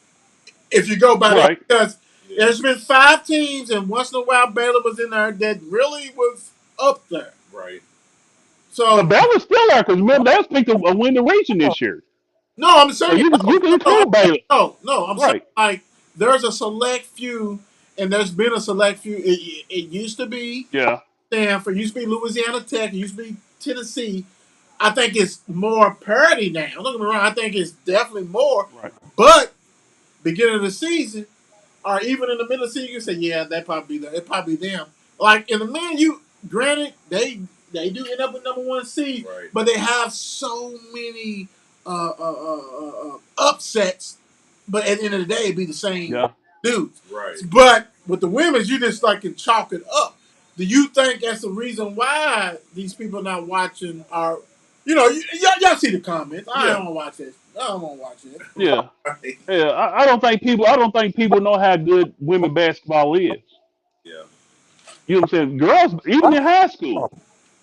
S5: if you go by that
S4: right.
S5: because
S2: Yeah.
S5: there's been 5 teams and once in a while Baylor was in there that really was up there.
S2: Right.
S5: So
S4: But Baylor's still there because remember they was picked to win the region this year.
S5: no, I'm
S4: So
S5: saying
S4: you can include Baylor.
S5: no. I'm saying
S4: Right.
S5: like there's a select few, and there's been a select few. It used to be
S4: Yeah.
S5: Stanford, used to be Louisiana Tech, it used to be Tennessee. I think it's more parity now. Don't get me wrong. I think it's definitely more.
S4: Right.
S5: But beginning of the season, or even in the middle of the season, you say, yeah, that probably be it probably them. Like in the men, you granted they do end up with number one seed,
S2: Right.
S5: but they have so many upsets. But at the end of the day, it'd be the same
S4: Yeah.
S5: dudes.
S2: Right.
S5: But with the women's, you just like can chalk it up. Do you think that's the reason why these people not watching are, y'all see the comments? I
S2: Yeah.
S5: don't watch this. I don't want to watch it.
S4: Yeah.
S2: Right.
S4: Yeah. I don't think people. I don't think people know how good women basketball is.
S2: Yeah.
S4: You know what I'm saying? Girls, even in high school,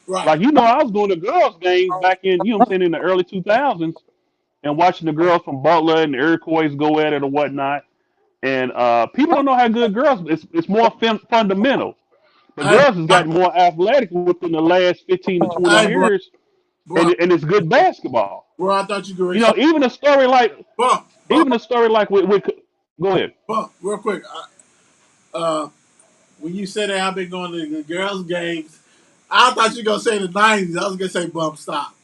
S5: Right.
S4: like I was going to girls games back in I'm saying in the early 2000s and watching the girls from Butler and the Iroquois go at it or whatnot. And people don't know how good girls. It's more fundamental. The
S5: Hey,
S4: girls has gotten more athletic within the last 15 to 20
S5: hey, bro,
S4: years,
S5: bro,
S4: and it's good basketball.
S5: bro. I thought you could say,
S4: Even a story like
S5: bump, bump,
S4: even a story like with go ahead.
S5: bump, real quick. Uh, when you said that I've been going to the girls' games, I thought you were gonna say the '90s. I was gonna say bump stop.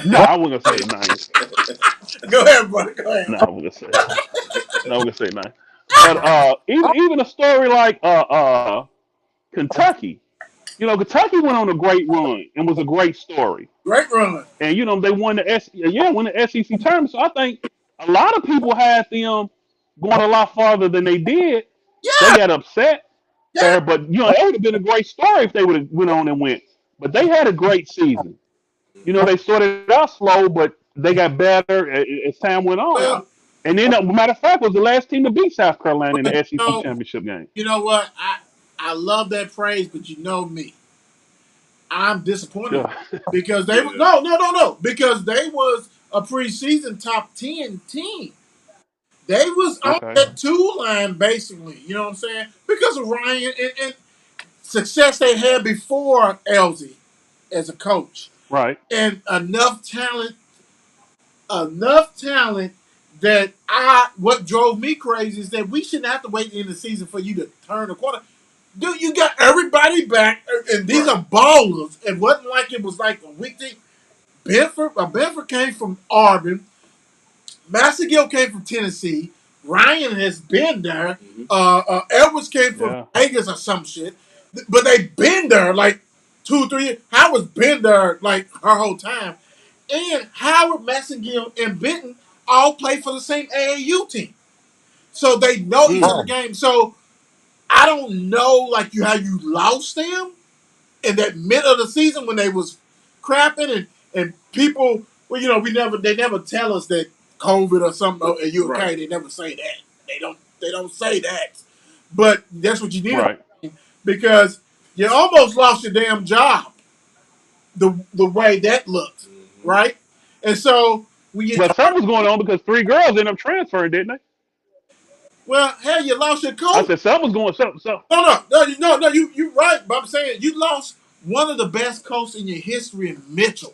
S4: No, I wasn't gonna say the 90s.
S5: Go ahead, bro. Go ahead.
S4: No, I wasn't gonna say. No, I wasn't gonna say 90s. But even a story like Kentucky. Kentucky went on a great run and was a great story.
S5: Great run.
S4: And they won the SEC tournament. So I think a lot of people had them going a lot farther than they did. They
S5: Yeah,
S4: got upset
S5: yeah.
S4: there, but it would have been a great story if they would have went on and went. But they had a great season. They started out slow, but they got better as time went on.
S5: Well,
S4: And then, matter of fact, was the last team to beat South Carolina in the
S5: you
S4: SEC
S5: know,
S4: championship game.
S5: you know what? I love that phrase, but you know me. I'm disappointed
S4: Yeah.
S5: because they
S2: Yeah.
S5: no because they was a preseason top 10 team. They was on
S4: Okay.
S5: that two line basically. You know what I'm saying? Because of Ryan and success they had before Elsie as a coach
S4: Right.
S5: and enough talent that what drove me crazy is that we shouldn't have to wait in the season for you to turn the corner. Dude, you got everybody back, and these
S2: Right.
S5: are ballers. It wasn't like it was like a weak thing. Benford came from Auburn. Massagill came from Tennessee. Ryan has been there.
S2: Mm-hmm.
S5: Edwards came from
S4: Yeah.
S5: Vegas or some shit. But they been there like 2 3 years. Howard's been there like her whole time. And Howard, Massagill, and Benton all play for the same AAU team. So they know each other
S4: Mm.
S5: game. So I don't know like how you lost them in that mid of the season when they was crapping and people they never tell us that COVID or something are you okay?
S2: Right.
S5: They never say that. They don't say that. But that's what you need
S4: Right.
S5: because you almost lost your damn job the way that looked,
S2: Mm-hmm.
S5: right? And so when you
S4: But something was going on because three girls ended up transferring, didn't they?
S5: well, hell, you lost your
S4: I
S5: coach.
S4: said something was going. So
S5: No, you right. But I'm saying you lost one of the best coaches in your history in Mitchell.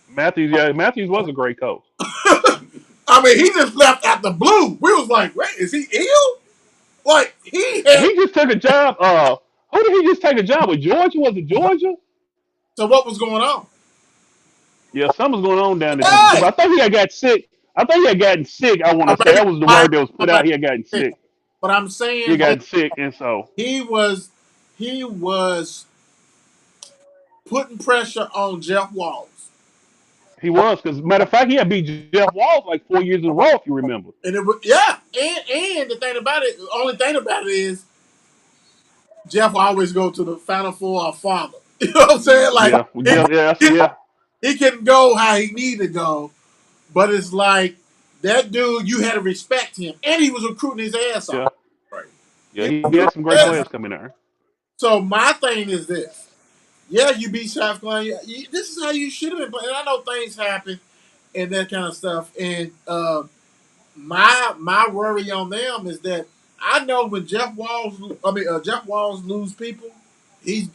S4: Matthews, yeah, Matthews was a great coach.
S5: I mean, he just left out the blue. We was like, wait, is he ill? Like he had.
S4: He just took a job. Who did he just take a job with? Georgia? Was it Georgia?
S5: So what was going on?
S4: Yeah, something was going on down there.
S5: Hey,
S4: But I think he had got sick. I think he had gotten sick. I want
S5: or
S4: to say
S5: maybe
S4: that was the word that was put out. He had gotten sick.
S5: but I'm
S4: He had
S5: saying
S4: gotten sick, and so
S5: he was putting pressure on Jeff Walls,
S4: he was. Because matter of fact, he had beat Jeff Walls like 4 years in a row, if you remember.
S5: and it was and the thing about it, the only thing about it is Jeff will always go to the Final Four or farther. You know what I'm saying? Like
S4: Yeah, yeah.
S5: he can go how he need to go, but it's like that dude. You had to respect him, and he was recruiting his ass off.
S4: Yeah,
S2: Right.
S4: yeah. He had some great players coming there.
S5: So my thing is this: yeah, you beat South Carolina. This is how you should have been playing. I know things happen and that kind of stuff. And my worry on them is that I know when Jeff Walls lose people, he's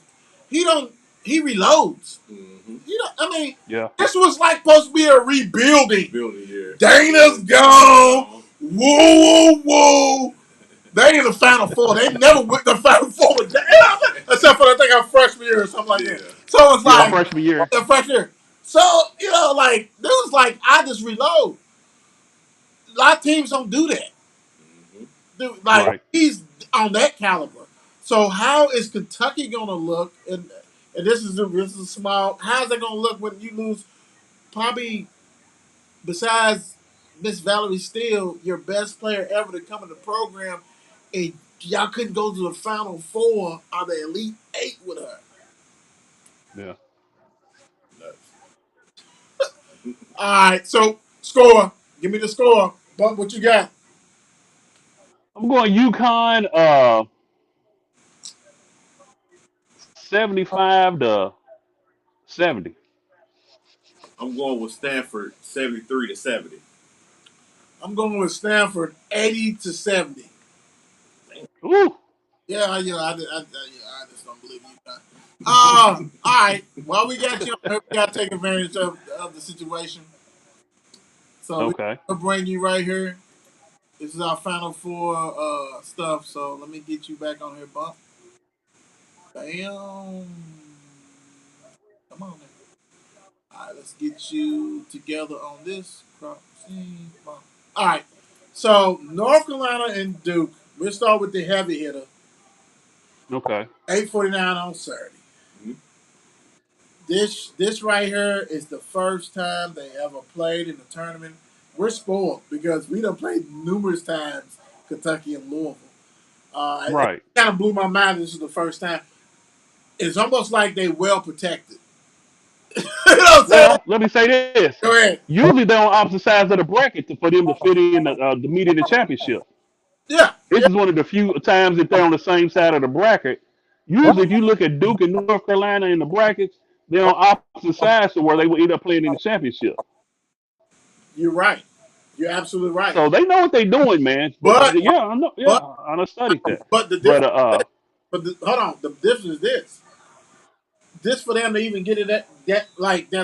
S5: he don't he reloads.
S2: Mm-hmm.
S5: I mean,
S4: Yeah,
S5: this was like supposed to be a rebuilding.
S2: Building here.
S5: Dana's gone. Woo, woo, woo. They in the Final Four. They never went to the Final Four with that. Except for I think our freshman year or something like that. So it's
S4: Yeah, our
S5: like
S4: freshman year.
S5: the freshman year. So, like this was like I just reload. A lot of teams don't do that. Dude, like
S4: Right.
S5: he's on that caliber. So how is Kentucky gonna look? And this is small. How's it gonna look when you lose probably besides Miss Valerie Steele, your best player ever to come in the program, and y'all couldn't go to the Final Four or the Elite Eight with her.
S4: Yeah.
S5: All right, so score. Give me the score. Bump, what you got?
S4: I'm going UConn 75-70.
S2: I'm going with Stanford 73-70.
S5: I'm going with Stanford 80-70.
S4: Ooh.
S5: Yeah, I just don't believe you. All right. Well, we got you. We got to take advantage of the situation. So
S4: Okay.
S5: we'll bring you right here. This is our Final Four stuff. So let me get you back on here, Bump. Bam. Come on, man. All right, let's get you together on this. All right. So North Carolina and Duke. We'll start with the heavy hitter.
S4: Okay.
S5: 8:49 on Saturday.
S2: Mm-hmm.
S5: This right here is the first time they ever played in the tournament. We're spoiled because we done played numerous times Kentucky and Louisville. It
S4: Right.
S5: kind of blew my mind. This is the first time. It's almost like they well protected. You know what I'm saying?
S4: Well, let me say this.
S5: Go ahead.
S4: Usually they're on opposite sides of the bracket for them to fit in the meet in the championship.
S5: Yeah,
S4: This
S5: yeah.
S4: is one of the few times that they're on the same side of the bracket. Usually, if you look at Duke and North Carolina in the brackets, they're on opposite sides to where they will end up playing in the championship.
S5: You're right. You're absolutely right.
S4: So they know what they're doing, man.
S5: But
S4: Yeah, I know. Yeah,
S5: but
S4: I done studied that.
S5: but the
S4: But
S5: difference. Hold on. The difference is this. This for them to even get it at that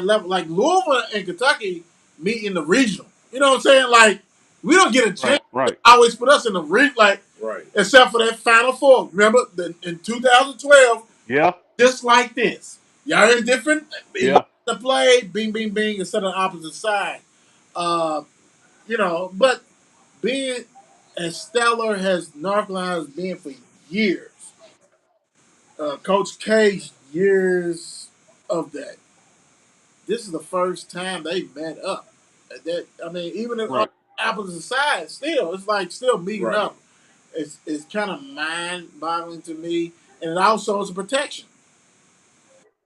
S5: level. Like Louisville and Kentucky meet in the regional. You know what I'm saying? Like we don't get a chance.
S4: right,
S5: They
S4: right,
S5: always put us in the region. Like
S2: Right.
S5: except for that Final Four. Remember in 2012,
S4: yeah,
S5: just like this. Y'all in different
S4: yeah,
S5: to play. Bing, bing, bing. Instead of the opposite side. Uh, but being as stellar as North Carolina has been for years, Coach K's years of that. This is the first time they met up. Even if
S4: right,
S5: apples aside, still it's like still meeting
S2: Right.
S5: up. It's kind of mind boggling to me, and it also is a protection.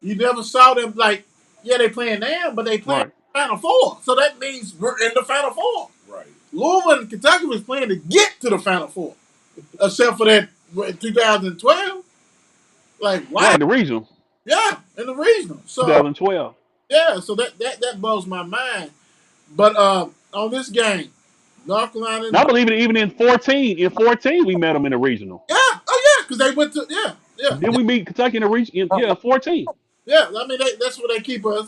S5: You never saw them like, yeah, they playing now, but they playing
S4: right,
S5: Final Four, so that means we're in the Final Four.
S2: Right.
S5: Louisville and Kentucky was playing to get to the Final Four, except for that in 2012. Like, wow,
S4: right. The regional,
S5: yeah, in the regional. So
S4: 2012.
S5: yeah, so that blows my mind. But on this game, North Carolina,
S4: Now I believe it even in 14. In 14, we met them in the regional.
S5: yeah, oh yeah, because they went to
S4: Then we meet Kentucky in the region. Yeah, 14.
S5: yeah. I mean, that's what they keep us.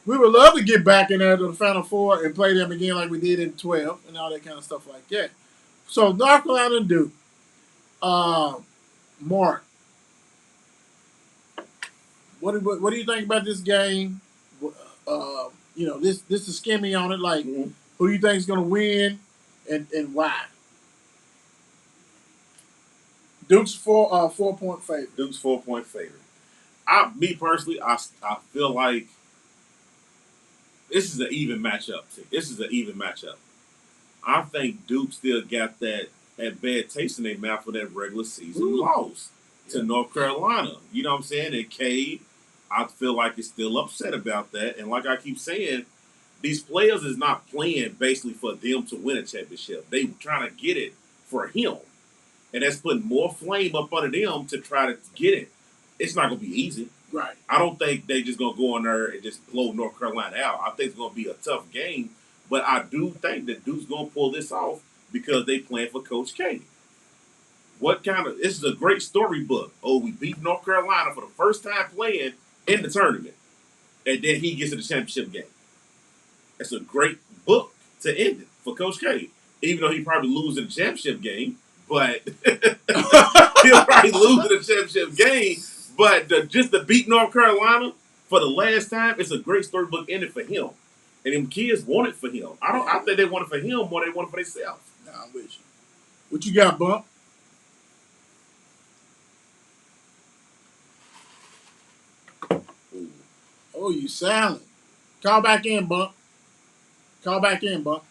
S5: We would love to get back in there to the Final Four and play them again like we did in 12 and all that kind of stuff like that. So North Carolina and Duke, Mark, what do you think about this game? This is skimmy on it. Like,
S2: Mm-hmm.
S5: who do you think is going to win, and why? Duke's 4-point favorite.
S2: Duke's 4-point favorite. Me personally, I feel like this is an even matchup. This is an even matchup. I think Duke still got that bad taste in their mouth for that regular season loss to North Carolina. You know what I'm saying? And Cade, I feel like is still upset about that. And like I keep saying, these players is not playing basically for them to win a championship. They trying to get it for him. And that's putting more flame up under them to try to get it. It's not going to be easy.
S5: Right.
S2: I don't think they just going to go in there and just blow North Carolina out. I think it's going to be a tough game. But I do think that Duke's going to pull this off because they playing for Coach K. This is a great storybook. Oh, we beat North Carolina for the first time playing in the tournament. And then he gets to the championship game. That's a great book to end it for Coach K. Even though he probably lose in the championship game, but he'll probably lose the championship game. But just to beat North Carolina for the last time, it's a great storybook ending for him. And them kids want it for him. I think they want it for him more than they want it for themselves.
S5: Nah, I'm with you. What you got, Bump? Oh, you silent. Call back in, Bump. Call back in, Bump.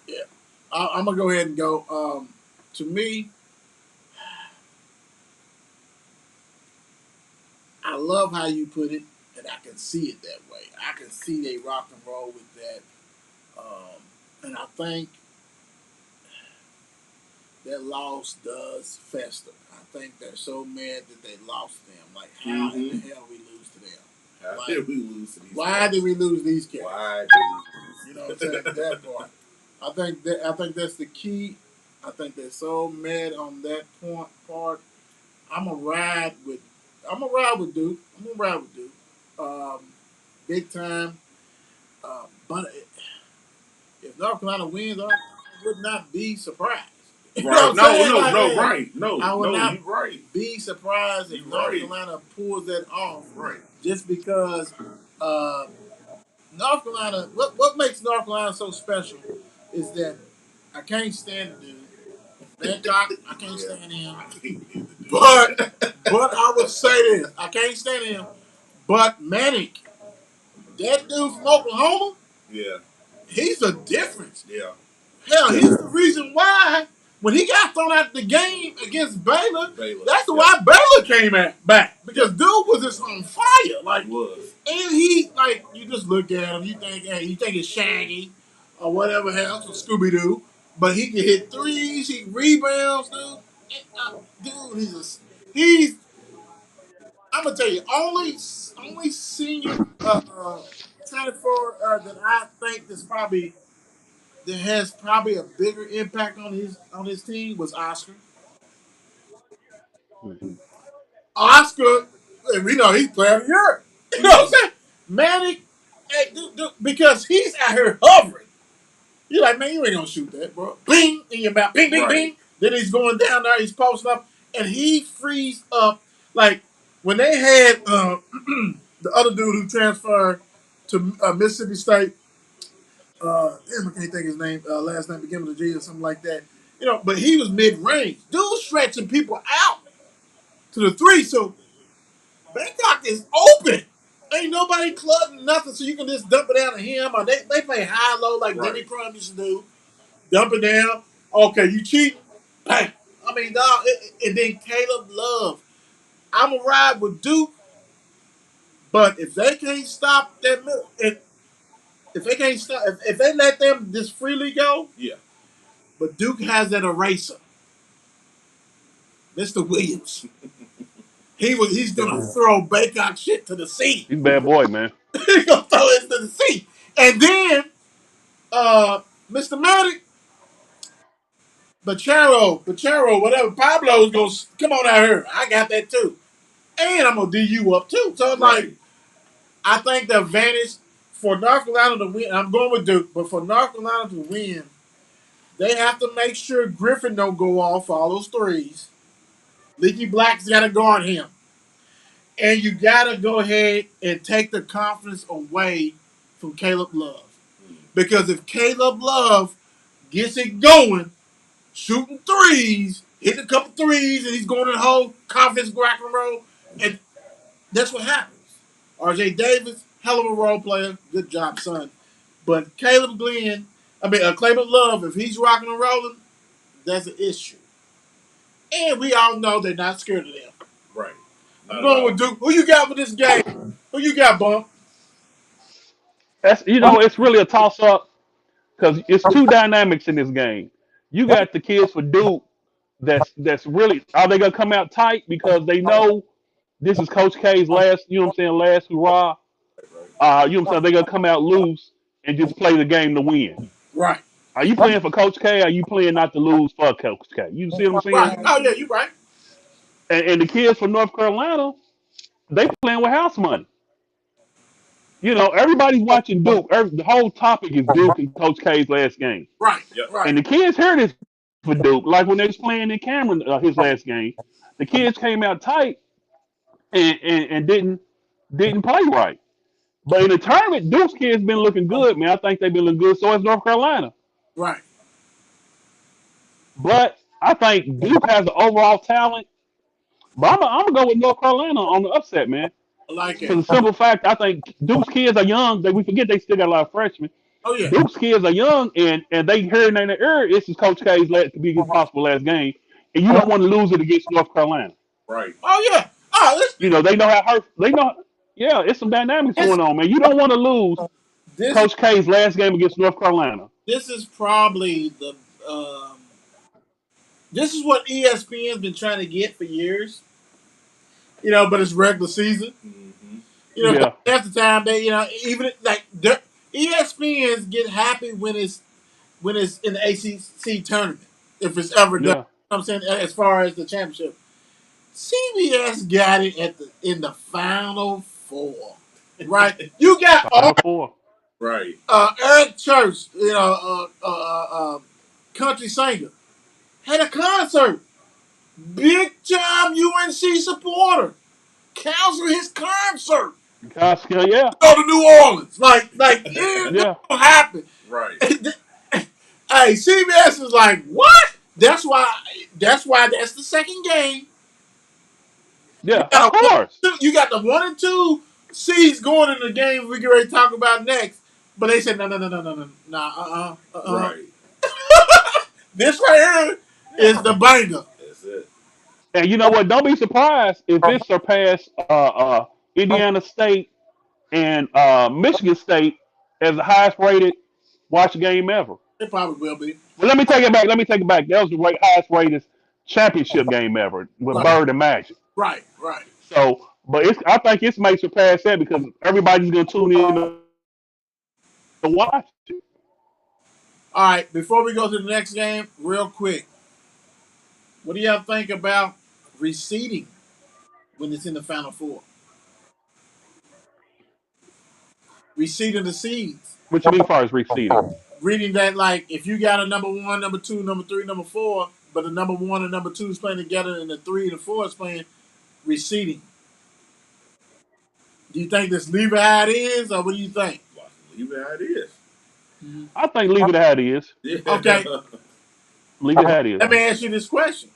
S5: Yeah. I'm going to go ahead and go. To me, I love how you put it, and I can see it that way. I can see they rock and roll with that. And I think that loss does fester. I think they're so mad that they lost them. Like, how in the hell we lose to them?
S2: How did we lose to these
S5: Why
S2: guys?
S5: did we lose these kids?
S2: Why did we lose?
S5: You know what I'm saying? That part. I think that's the key. I think they're so mad on that part. I'm gonna ride with Duke. Big time. But if North Carolina wins, I would not be surprised. You know what I'm saying?
S2: I would not
S5: be surprised if North Carolina pulls that off.
S2: Right.
S5: Just because North Carolina, what makes North Carolina so special is that I can't stand the dude. Bangkok, I can't stand him. But I would say this, I can't stand him. But Manic, that dude from Oklahoma,
S2: Yeah.
S5: he's a difference.
S2: Yeah.
S5: Hell, he's the reason why when he got thrown out the game against Baylor, that's why Baylor came back. Because dude was just on fire. Like,
S2: He was.
S5: and he, like, you just look at him, you think it's Shaggy or whatever else, or Scooby Doo, but he can hit threes, he rebounds, dude. Dude, he's. I'm gonna tell you, only senior transfer that I think that has probably a bigger impact on his team was Oscar. Oscar, and we know he's player of the year. You know what I'm saying? Manic, hey, because he's out here hovering. You're like, man, you ain't gonna shoot that, bro. Bing in your mouth, bing, bing, bing. Then he's going down there, he's posting up, and he frees up. Like when they had the other dude who transferred to Mississippi State. Damn, I can't think his name. Last name beginning with a G or something like that. You know, but he was mid range. Dude stretching people out to the three. So Bangkok is open. Ain't nobody clubbing nothing, so you can just dump it down to him. Or they play high low like Denny Crum used to do. Dump it down. Okay, you cheat. Bang. I mean, dog. And then Caleb Love. I'm gonna ride with Duke, but if they can't stop that middle, if they can't stop, if they let them just freely go,
S2: Yeah.
S5: but Duke has that eraser, Mr. Williams. He's gonna throw Baycock shit to the sea.
S4: He's a bad boy, man.
S5: He's gonna throw it to the sea, and then Mr. Matic, Bacharo, whatever. Pablo's gonna come on out here. I got that too, and I'm gonna D you up too. So it's like, I think the advantage for North Carolina to win, I'm going with Duke, but for North Carolina to win, they have to make sure Griffin don't go off for all those threes. Leaky Black's got to guard him. And you got to go ahead and take the confidence away from Caleb Love. Because if Caleb Love gets it going, shooting threes, hitting a couple threes, and he's going to the whole confidence rock and roll, and that's what happens. RJ Davis, hell of a role player. Good job, son. But Caleb Love, if he's rocking and rolling, that's an issue. And we all know they're not scared of them.
S2: Right.
S5: I'm going with Duke. Who you got for this game? Who you got, Bump?
S4: It's really a toss up because it's two dynamics in this game. You got the kids for Duke that's really are they gonna come out tight because they know this is Coach K's last, last hurrah. They're gonna come out loose and just play the game to win.
S5: Right.
S4: Are you playing for Coach K? Or are you playing not to lose for Coach K? You see what I'm saying?
S5: Right. Oh yeah, you right.
S4: And the kids from North Carolina, they playing with house money. everybody's watching Duke. The whole topic is Duke and Coach K's last game.
S5: Right,
S2: Yep.
S5: right,
S4: And the kids heard this for Duke. Like when they was playing in Cameron his last game, the kids came out tight and didn't play right. But in the tournament, Duke's kids been looking good, man. I think they've been looking good. So has North Carolina.
S5: right.
S4: But I think Duke has the overall talent. But I'm gonna go with North Carolina on the upset, man.
S5: I like
S4: For
S5: it.
S4: the simple fact, I think Duke's kids are young. We forget they still got a lot of freshmen.
S5: Oh yeah.
S4: Duke's kids are young, and they hearing in the ear, this is Coach K's last to be his possible last game, and you don't want to lose it against North Carolina.
S2: Right.
S5: Oh yeah. Oh,
S4: They know how hurt. They know. Yeah, it's some dynamics
S5: this
S4: going on, man. You don't want to lose
S5: this
S4: Coach K's last game against North Carolina.
S5: this is probably the um, this is what ESPN's been trying to get for years. But it's regular season.
S2: Mm-hmm.
S4: Yeah,
S5: Half the time they, even like ESPN's get happy when it's in the ACC tournament if it's ever done.
S4: yeah.
S5: I'm saying as far as the championship, CBS got it in the final four. Right, you got
S4: Final four.
S2: Right.
S5: Eric Church, country singer, had a concert. Big time UNC supporter. Cancel his concert.
S4: Costco, yeah,
S5: Go to New Orleans. Like it
S4: yeah,
S5: don't happen.
S2: Right.
S5: Hey, CBS is like, what? That's why that's the second game.
S4: yeah. Of course.
S5: You got the 1 and 2 seeds going in the game we get ready to talk about next. But they said no.
S2: Right.
S5: This right here is the banger.
S2: That's it.
S4: And you know what? Don't be surprised if it surpassed Indiana State and Michigan State as the highest rated watch game ever.
S5: It probably will be.
S4: But let me take it back. That was the highest rated championship game ever with
S5: Right.
S4: Bird and Magic.
S5: Right.
S4: So, but I think it's may surpass that because everybody's gonna tune in to watch it.
S5: All right, before we go to the next game, real quick, what do y'all think about reseeding when it's in the Final Four? Reseeding the seeds.
S4: What you mean, as far as reseeding?
S5: Reading that, like, if you got a number 1, number 2, number 3, number 4, but the number 1 and number 2 is playing together and the 3 and the 4 is playing reseeding. Do you think this leave it how it is, or what do you think?
S2: Leave it how it is.
S4: I think leave it how it is.
S2: Yeah.
S5: Okay.
S4: Leave it how it is.
S5: Let me ask you this question.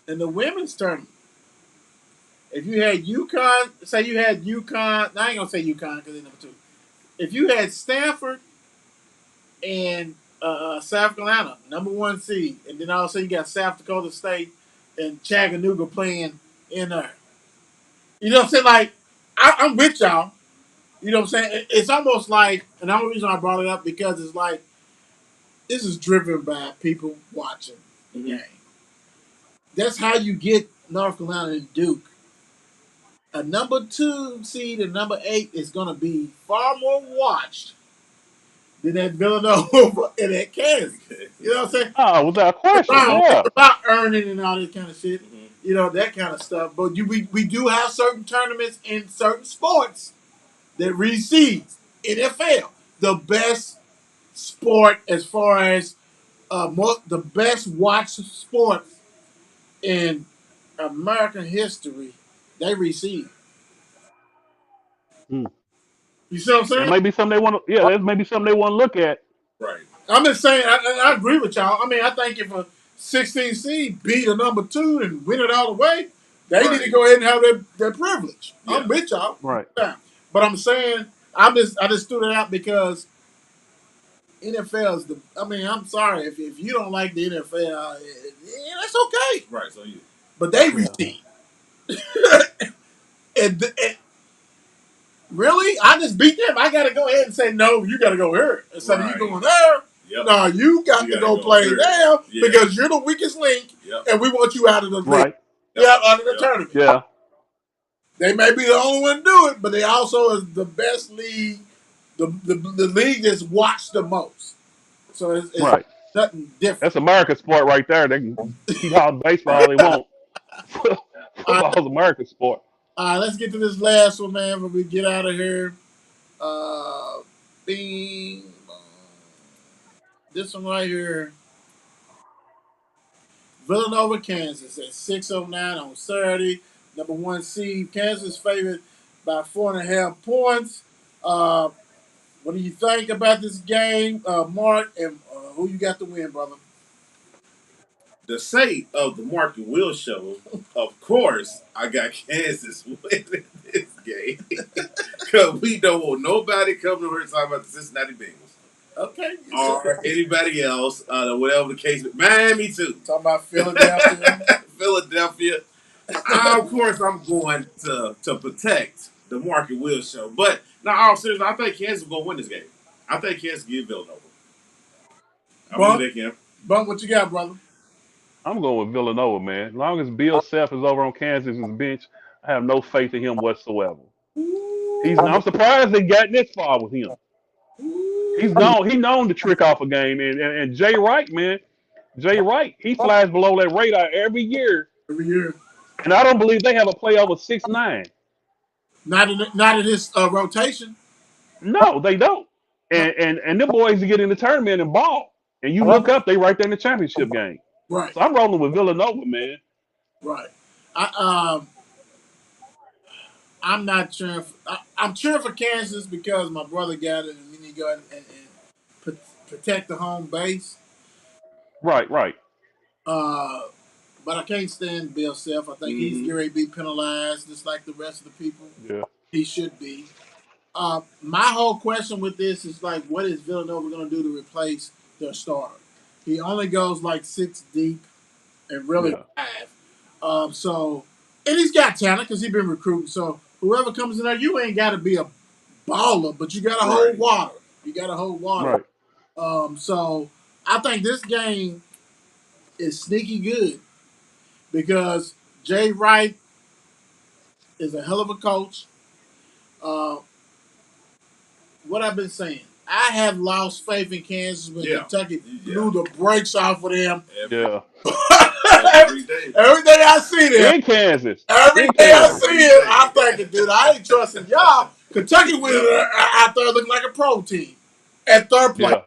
S5: In the women's tournament, if you had UConn, say you had UConn, I ain't going to say UConn because they're number 2. If you had Stanford and South Carolina, number 1 seed, and then all of a sudden you got South Dakota State and Chattanooga playing in there. You know what I'm saying? Like, I'm with y'all. You know what I'm saying? It's almost like, and the only reason I brought it up because it's like, this is driven by people watching the game. That's how you get North Carolina and Duke. A number 2 seed and number 8 is going to be far more watched than that Villanova and that Kansas. You know what I'm saying?
S4: Oh, without question. Yeah.
S5: It's about earning and all this kind of shit.
S2: Mm-hmm.
S5: That kind of stuff. But we do have certain tournaments in certain sports that reseeds. NFL, the best sport as far as the best watched sports in American history, they reseed.
S4: Hmm.
S5: You see what I'm saying?
S4: That may be something they want to. Yeah, that may be something they want to look at.
S2: Right.
S5: I'm just saying, I agree with y'all. I mean, I think if a 16 seed beat a number 2 and win it all the way, they need to go ahead and have their privilege.
S2: Yeah.
S5: I'm with y'all.
S4: Right.
S5: Yeah. But I'm saying, I just threw it out because NFL is the. I mean, I'm sorry if you don't like the NFL, that's okay.
S2: Right. So you.
S5: But they receive. and really, I just beat them. I got to go ahead and say no. You got to go here instead of you going there.
S2: Yep.
S5: No, you got to go play
S2: here.
S5: there
S2: Yeah.
S5: because you're the weakest link,
S2: Yep.
S5: and we want you out of the league.
S4: Right.
S5: Out of the tournament.
S4: Yeah.
S5: They may be the only one to do it, but they also is the best league, the league that's watched the most. So it's
S4: Right.
S5: nothing different.
S4: That's American sport right there. They can keep calling baseball all they want. Football's American sport.
S5: All right, let's get to this last one, man, before we get out of here. Uh, bing, bong. This one right here. Villanova, Kansas at 6:09 on Saturday. Number one seed. Kansas favored by 4.5 points. Uh, what do you think about this game, Mark? And who you got to win, brother?
S2: The sake of the Mark and Will show, of course, I got Kansas winning this game. Because we don't want nobody coming over here talking about the Cincinnati Bengals.
S5: Okay.
S2: Or anybody else, whatever the case. Miami, too.
S5: Talking about Philadelphia.
S2: Philadelphia. Of course, I'm going to protect the Mark and Will show. But, now, all seriously, I think Kansas is going to win this game. I think Kansas will get Villanova. I believe they can.
S5: Bump, what you got, brother?
S4: I'm going with Villanova, man. As long as Bill Self is over on Kansas' bench, I have no faith in him whatsoever. I'm surprised they got this far with him. He's known to trick off a game, and Jay Wright, man, he flies below that radar every year,
S5: Every year.
S4: and I don't believe they have a play over 6'9".
S5: Not in his rotation.
S4: No, they don't. And them boys get in the tournament and ball, and you look up, they right there in the championship game.
S5: Right.
S4: So I'm rolling with Villanova, man.
S5: Right. I'm not cheering. I'm cheering for Kansas because my brother got it, and we need to go and protect the home base.
S4: Right.
S5: But I can't stand Bill Self. I think he's going to be penalized just like the rest of the people.
S4: Yeah.
S5: He should be. My whole question with this is like, what is Villanova going to do to replace their starter? He only goes like 6 deep and really 5. And he's got talent because he's been recruiting. So whoever comes in there, you ain't got to be a baller, but you got to hold water. You got to hold water.
S4: Right.
S5: So I think this game is sneaky good because Jay Wright is a hell of a coach. What I've been saying, I have lost faith in Kansas when Kentucky blew the brakes off of them.
S4: Yeah.
S2: Every day.
S5: Every day I see them.
S4: In Kansas.
S5: Every day I see it, I'm thinking, dude, I ain't trusting y'all. Kentucky went out there looking like a pro team at third place.
S4: Yeah.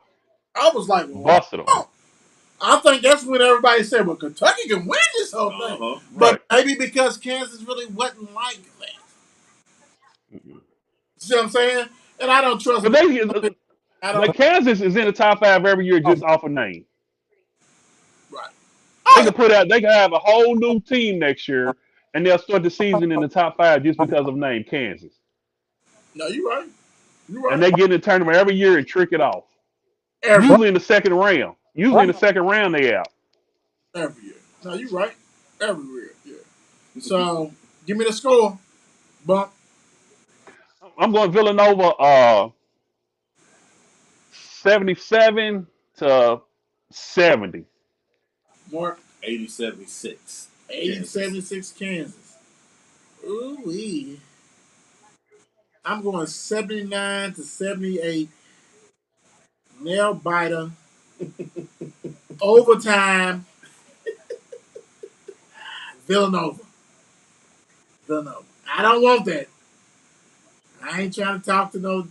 S5: I was like,
S4: busted them.
S5: I think that's when everybody said, well, Kentucky can win this whole thing. But maybe because Kansas really wasn't like that. See what I'm saying? And I don't trust
S4: them. Kansas is in the top 5 every year just off a name.
S5: Right.
S4: They can have a whole new team next year, and they'll start the season in the top 5 just because of name Kansas.
S5: No, you're right.
S4: And they get in the tournament every year and trick it off. Usually in the second round. They out.
S5: Every year. No, you're right. Everywhere. Yeah. So give me the score, Bump.
S4: I'm going Villanova 77-70.
S5: Mark.
S2: 80-76.
S5: 80-76 Kansas. Ooh-wee. I'm going 79-78. Nail biter. Overtime. Villanova. I don't want that. I ain't trying to talk to no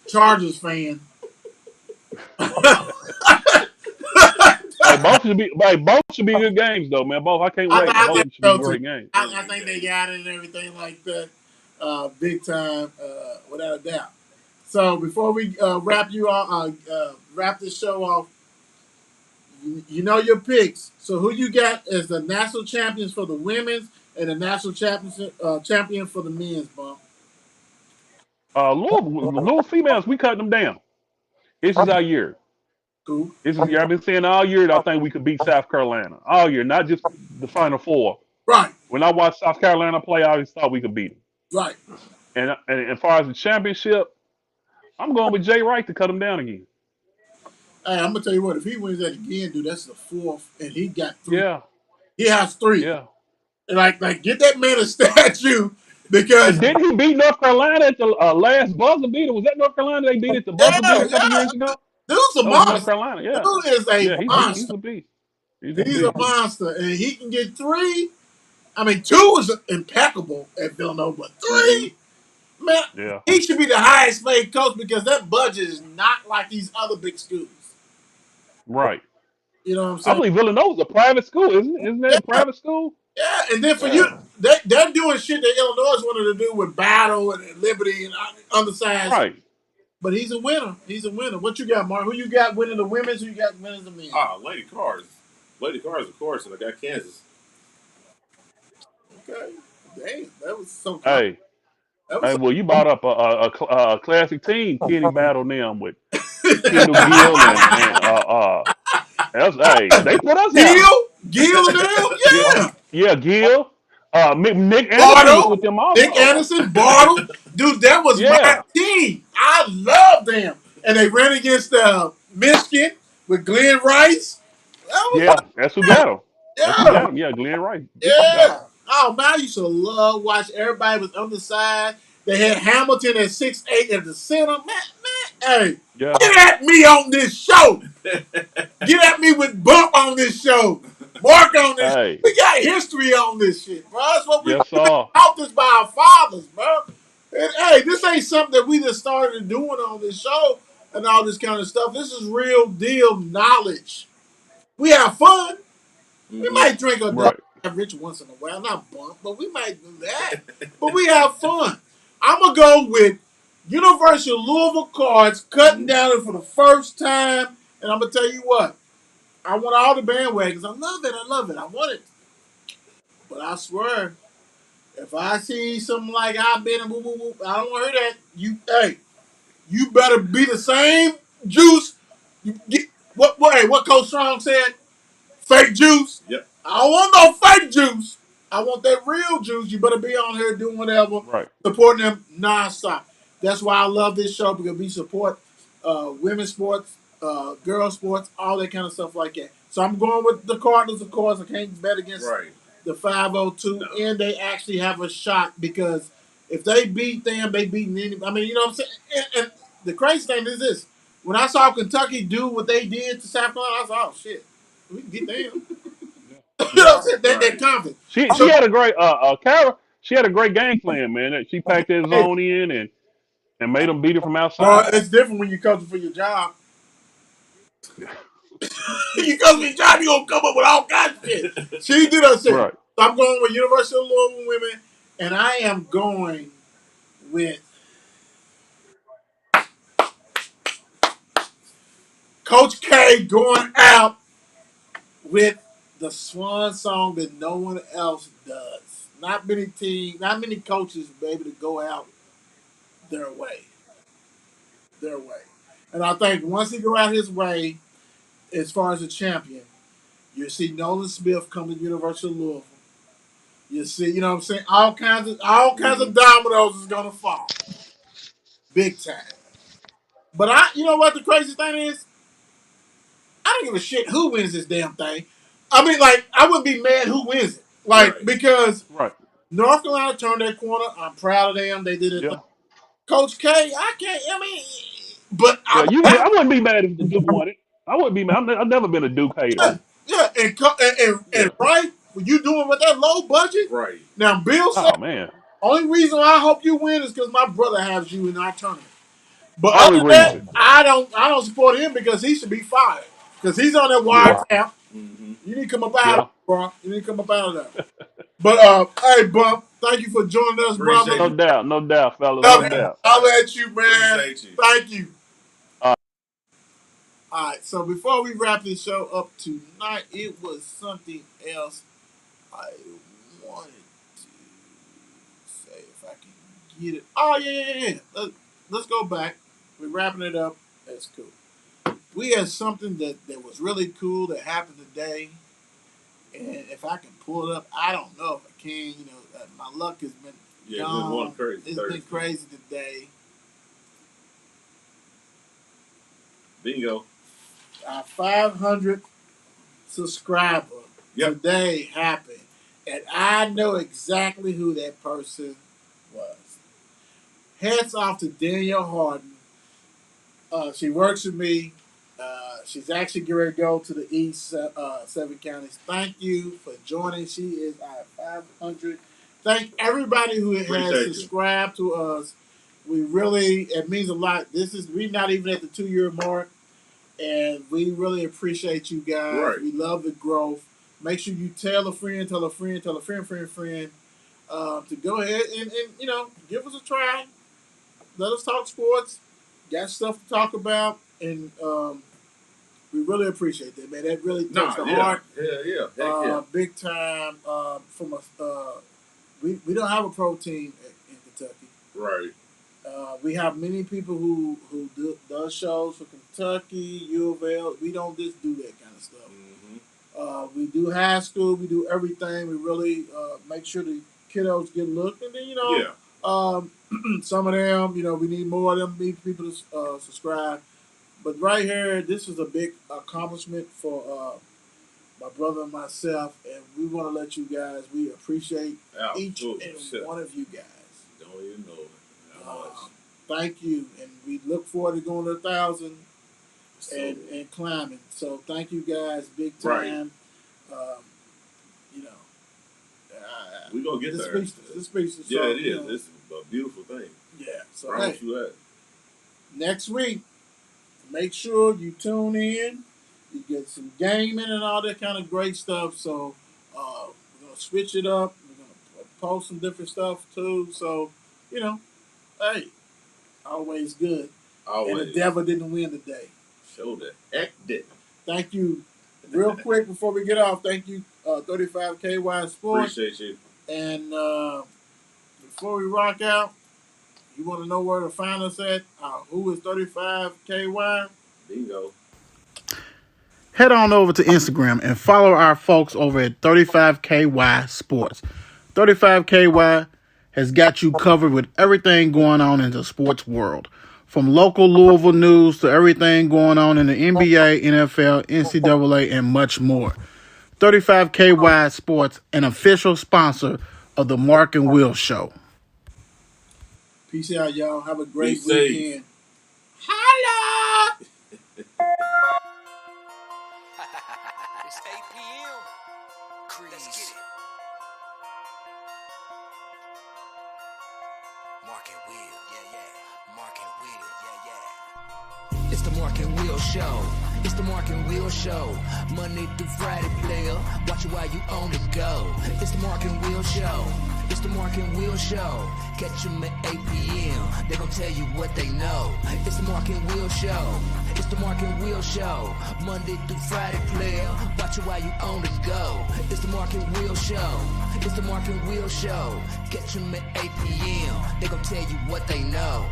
S5: Chargers fan.
S4: Both should be good games though, man. Both I can't wait. Both should be great games.
S5: I think they got it and everything like that. Big time, without a doubt. So before we wrap this show off, you know your picks. So who you got as the national champions for the women's and the national champion for the men's, Bump?
S4: Little females, we cut them down. This is our year.
S5: Cool.
S4: This is I've been saying all year that I think we could beat South Carolina. All year, not just the Final Four.
S5: Right.
S4: When I watched South Carolina play, I always thought we could beat them.
S5: Right.
S4: And as far as the championship, I'm going with Jay Wright to cut him down again.
S5: Hey, I'm gonna tell you what. If he wins that again, dude, that's the 4th, and he got 3.
S4: Yeah.
S5: He has 3.
S4: Yeah.
S5: And like get that man a statue because
S4: didn't he beat North Carolina at the last buzzer beater? Was that North Carolina they beat at the buzzer beater a couple years ago?
S5: Dude's a monster.
S4: North Carolina, yeah.
S5: Dude is a monster.
S4: He's a beast.
S5: He's a monster, and he can get 3. I mean, 2 is impeccable at Villanova, but 3, man,
S4: Yeah.
S5: he should be the highest paid coach because that budget is not like these other big schools.
S4: Right.
S5: You know what I'm
S4: I
S5: saying?
S4: believe Villanova's a private school, isn't it? Isn't that a
S5: Yeah,
S4: private school?
S5: yeah. And then for you,
S4: Yeah.
S5: they're doing shit that Illinois wanted to do with Battle and Liberty and undersized.
S4: Right.
S5: But he's a winner. He's a winner. What you got, Mark? Who you got winning the women's? Who you got winning the men's?
S2: Lady Cars. Lady Cars, of course, and I got Kansas.
S5: Okay. Dang, that was so close.
S4: Hey.
S5: That was
S4: Hey,
S5: so
S4: well, you brought up a classic team, Kenny Battle them with Kendall Gill hey, they put us out.
S5: Gil and them,
S4: Yeah,
S5: yeah.
S4: yeah, Gill. Nick Anderson was
S5: Bartle,
S4: with them
S5: Nick
S4: also.
S5: Anderson, Bartle. Dude, that was my
S4: Yeah,
S5: team. I love them. And they ran against Michigan with Glenn Rice. That was
S4: yeah, that's who got him. That's who
S5: yeah.
S4: got him. Yeah, Glenn Rice. Bishop got him.
S5: Yeah. Oh man, I used to love watch everybody was undersized. They had Hamilton at 6'8" at the center. Hey,
S4: Yeah,
S5: get at me on this show. Get at me with Bump on this show. Mark on this.
S4: hey,
S5: We got history on this shit, bro. That's what we
S4: yes, sir.
S5: taught this by our fathers, bro. And hey, this ain't something that we just started doing on this show and all this kind of stuff. This is real deal knowledge. We have fun. We might drink a double
S4: Right.
S5: average once in a while, not bump, but we might do that. But we have fun. I'm gonna go with University of Louisville Cards cutting down it for the first time, and I'm gonna tell you what. I want all the bandwagons. I love it. I love it. I want it. But I swear, if I see something like I've been and whoop, whoop, whoop, I don't want to hear that. Hey, you better be the same juice. You get what Coach Strong said? Fake juice.
S2: Yep.
S5: I don't want no fake juice. I want that real juice. You better be on here doing whatever,
S4: Right.
S5: supporting them nonstop. That's why I love this show because we support women's sports, girls sports, all that kind of stuff like that. So I'm going with the Cardinals, of course. I can't bet against
S2: Right.
S5: the 502,
S2: No.
S5: and they actually have a shot because if they beat them, they beat any. I mean, you know what I'm saying? And the crazy thing is this: when I saw Kentucky do what they did to South Carolina, I said, "Oh shit, we can get them." You know what I'm saying? They're confident.
S4: She
S5: So,
S4: had a great Kara. She had a great game plan, man. That she packed that
S5: hey,
S4: zone in and made them beat it from
S5: bro,
S4: outside.
S5: it's different when you're coaching for your job. You coach for your job, you gonna come up with all kinds of shit. She did her shit.
S4: Right.
S5: So I'm going with University of Louisville women, and I am going with Coach K going out with the swan song that no one else does. Not many teams, not many coaches be able to go out their way. Their way. And I think once he go out his way, as far as a champion, you see Nolan Smith come to the University of Louisville. You see, you know what I'm saying? All kinds of dominoes is gonna fall. Big time. But you know what the crazy thing is? I don't give a shit who wins this damn thing. I mean, like, I wouldn't be mad who wins it. Like,
S2: Right.
S5: because
S4: Right.
S5: North Carolina turned their corner. I'm proud of them. They did it.
S4: Yeah.
S5: Coach K, I can't. I mean, but
S4: Yeah.
S5: I'm
S4: I wouldn't be mad if the Duke won it. I wouldn't be mad. I've never been a Duke hater.
S5: yeah, and
S4: Yeah.
S5: right, what you doing with that low budget?
S2: Right.
S5: Now, Bill said
S4: Oh man.
S5: only reason why I hope you win is because my brother has you in our tournament. But other
S4: Only
S5: than that,
S4: reason.
S5: I don't support him because he should be fired because he's on that
S4: Yeah.
S5: wiretap.
S2: Mm-hmm.
S5: You need to come up out of
S4: Yeah.
S5: it, bro. You need to come up out of there. But hey, Bump, thank you for joining us,
S2: Appreciate
S5: brother.
S2: it.
S4: No doubt, fellas.
S5: Love
S4: No
S5: you.
S4: doubt.
S5: I'll at you, man.
S2: Appreciate you.
S5: Thank you.
S4: Uh,
S5: All right, so before we wrap this show up tonight, it was something else I wanted to say if I can get it. Oh yeah. Let's go back. We're wrapping it up. That's cool. We had something that was really cool that happened today, and if I can pull it up, I don't know if I can. You know, my luck has been
S2: Yeah, it's been
S5: gone.
S2: one crazy
S5: It's
S2: Thursday.
S5: been crazy today.
S2: Bingo.
S5: Our 500th subscriber
S2: Yep.
S5: today happened, and I know exactly who that person was. Hats off to Danielle Harden. She works with me. She's actually getting ready to go to the East 7 counties. Thank you for joining. She is our 500. Thank everybody who has
S2: Appreciate you.
S5: subscribed to us. It means a lot. We're not even at the 2-year mark, and we really appreciate you guys.
S2: Right.
S5: We love the growth. Make sure you tell a friend, tell a friend, tell a friend, to go ahead and give us a try. Let us talk sports. Got stuff to talk about, and we really appreciate that, man. That really touched the heart.
S2: Yeah. Heck yeah.
S5: Big time. We don't have a pro team in Kentucky.
S2: Right.
S5: We have many people who does shows for Kentucky, U of L. We don't just do that kind of stuff.
S2: Mm-hmm.
S5: We do high school. We do everything. We really make sure the kiddos get looked, and then some of them, we need more of them. We need people to subscribe. But right here, this is a big accomplishment for my brother and myself, and we want to let you guys. We appreciate each and one of you guys.
S2: Don't even know it. How much.
S5: Thank you, and we look forward to going to 1,000 and climbing. So thank you guys, big time.
S2: Right. We're gonna get there.
S5: This speaks to
S2: it is. It's a beautiful thing.
S5: Yeah. So
S2: promise you that.
S5: Next week, make sure you tune in. You get some gaming and all that kind of great stuff. So we're gonna switch it up. We're gonna post some different stuff too. So hey, always good.
S2: Always.
S5: And the devil didn't win today.
S2: Show that. Heck didn't.
S5: Thank you. Real quick before we get off, thank you, 35KY Sports.
S2: Appreciate you.
S5: And before we rock out, you want to know where to find us at? Who is 35KY?
S2: Bingo.
S3: Head on over to Instagram and follow our folks over at 35KY Sports. 35KY has got you covered with everything going on in the sports world. From local Louisville news to everything going on in the NBA, NFL, NCAA, and much more. 35KY Sports, an official sponsor of the Mark and Will Show.
S5: Peace out, y'all. Have a great
S2: Be safe.
S5: weekend. Holla!
S1: It's 8 p.m. Let's get it. Mark and Will, yeah. Mark and Will, yeah. It's the Mark and Will Show. It's the Mark and Will Show. Monday through Friday, player. Watch it while you on the go. It's the Mark and Will Show. It's the Mark and Will Show. Catch them at 8 p.m. They gon' tell you what they know. It's the Mark and Will Show. It's the Mark and Will Show. Monday through Friday, player. Watch it while you on the go. It's the Mark and Will Show. It's the Mark and Will Show. Catch them at 8 p.m. They gon' tell you what they know.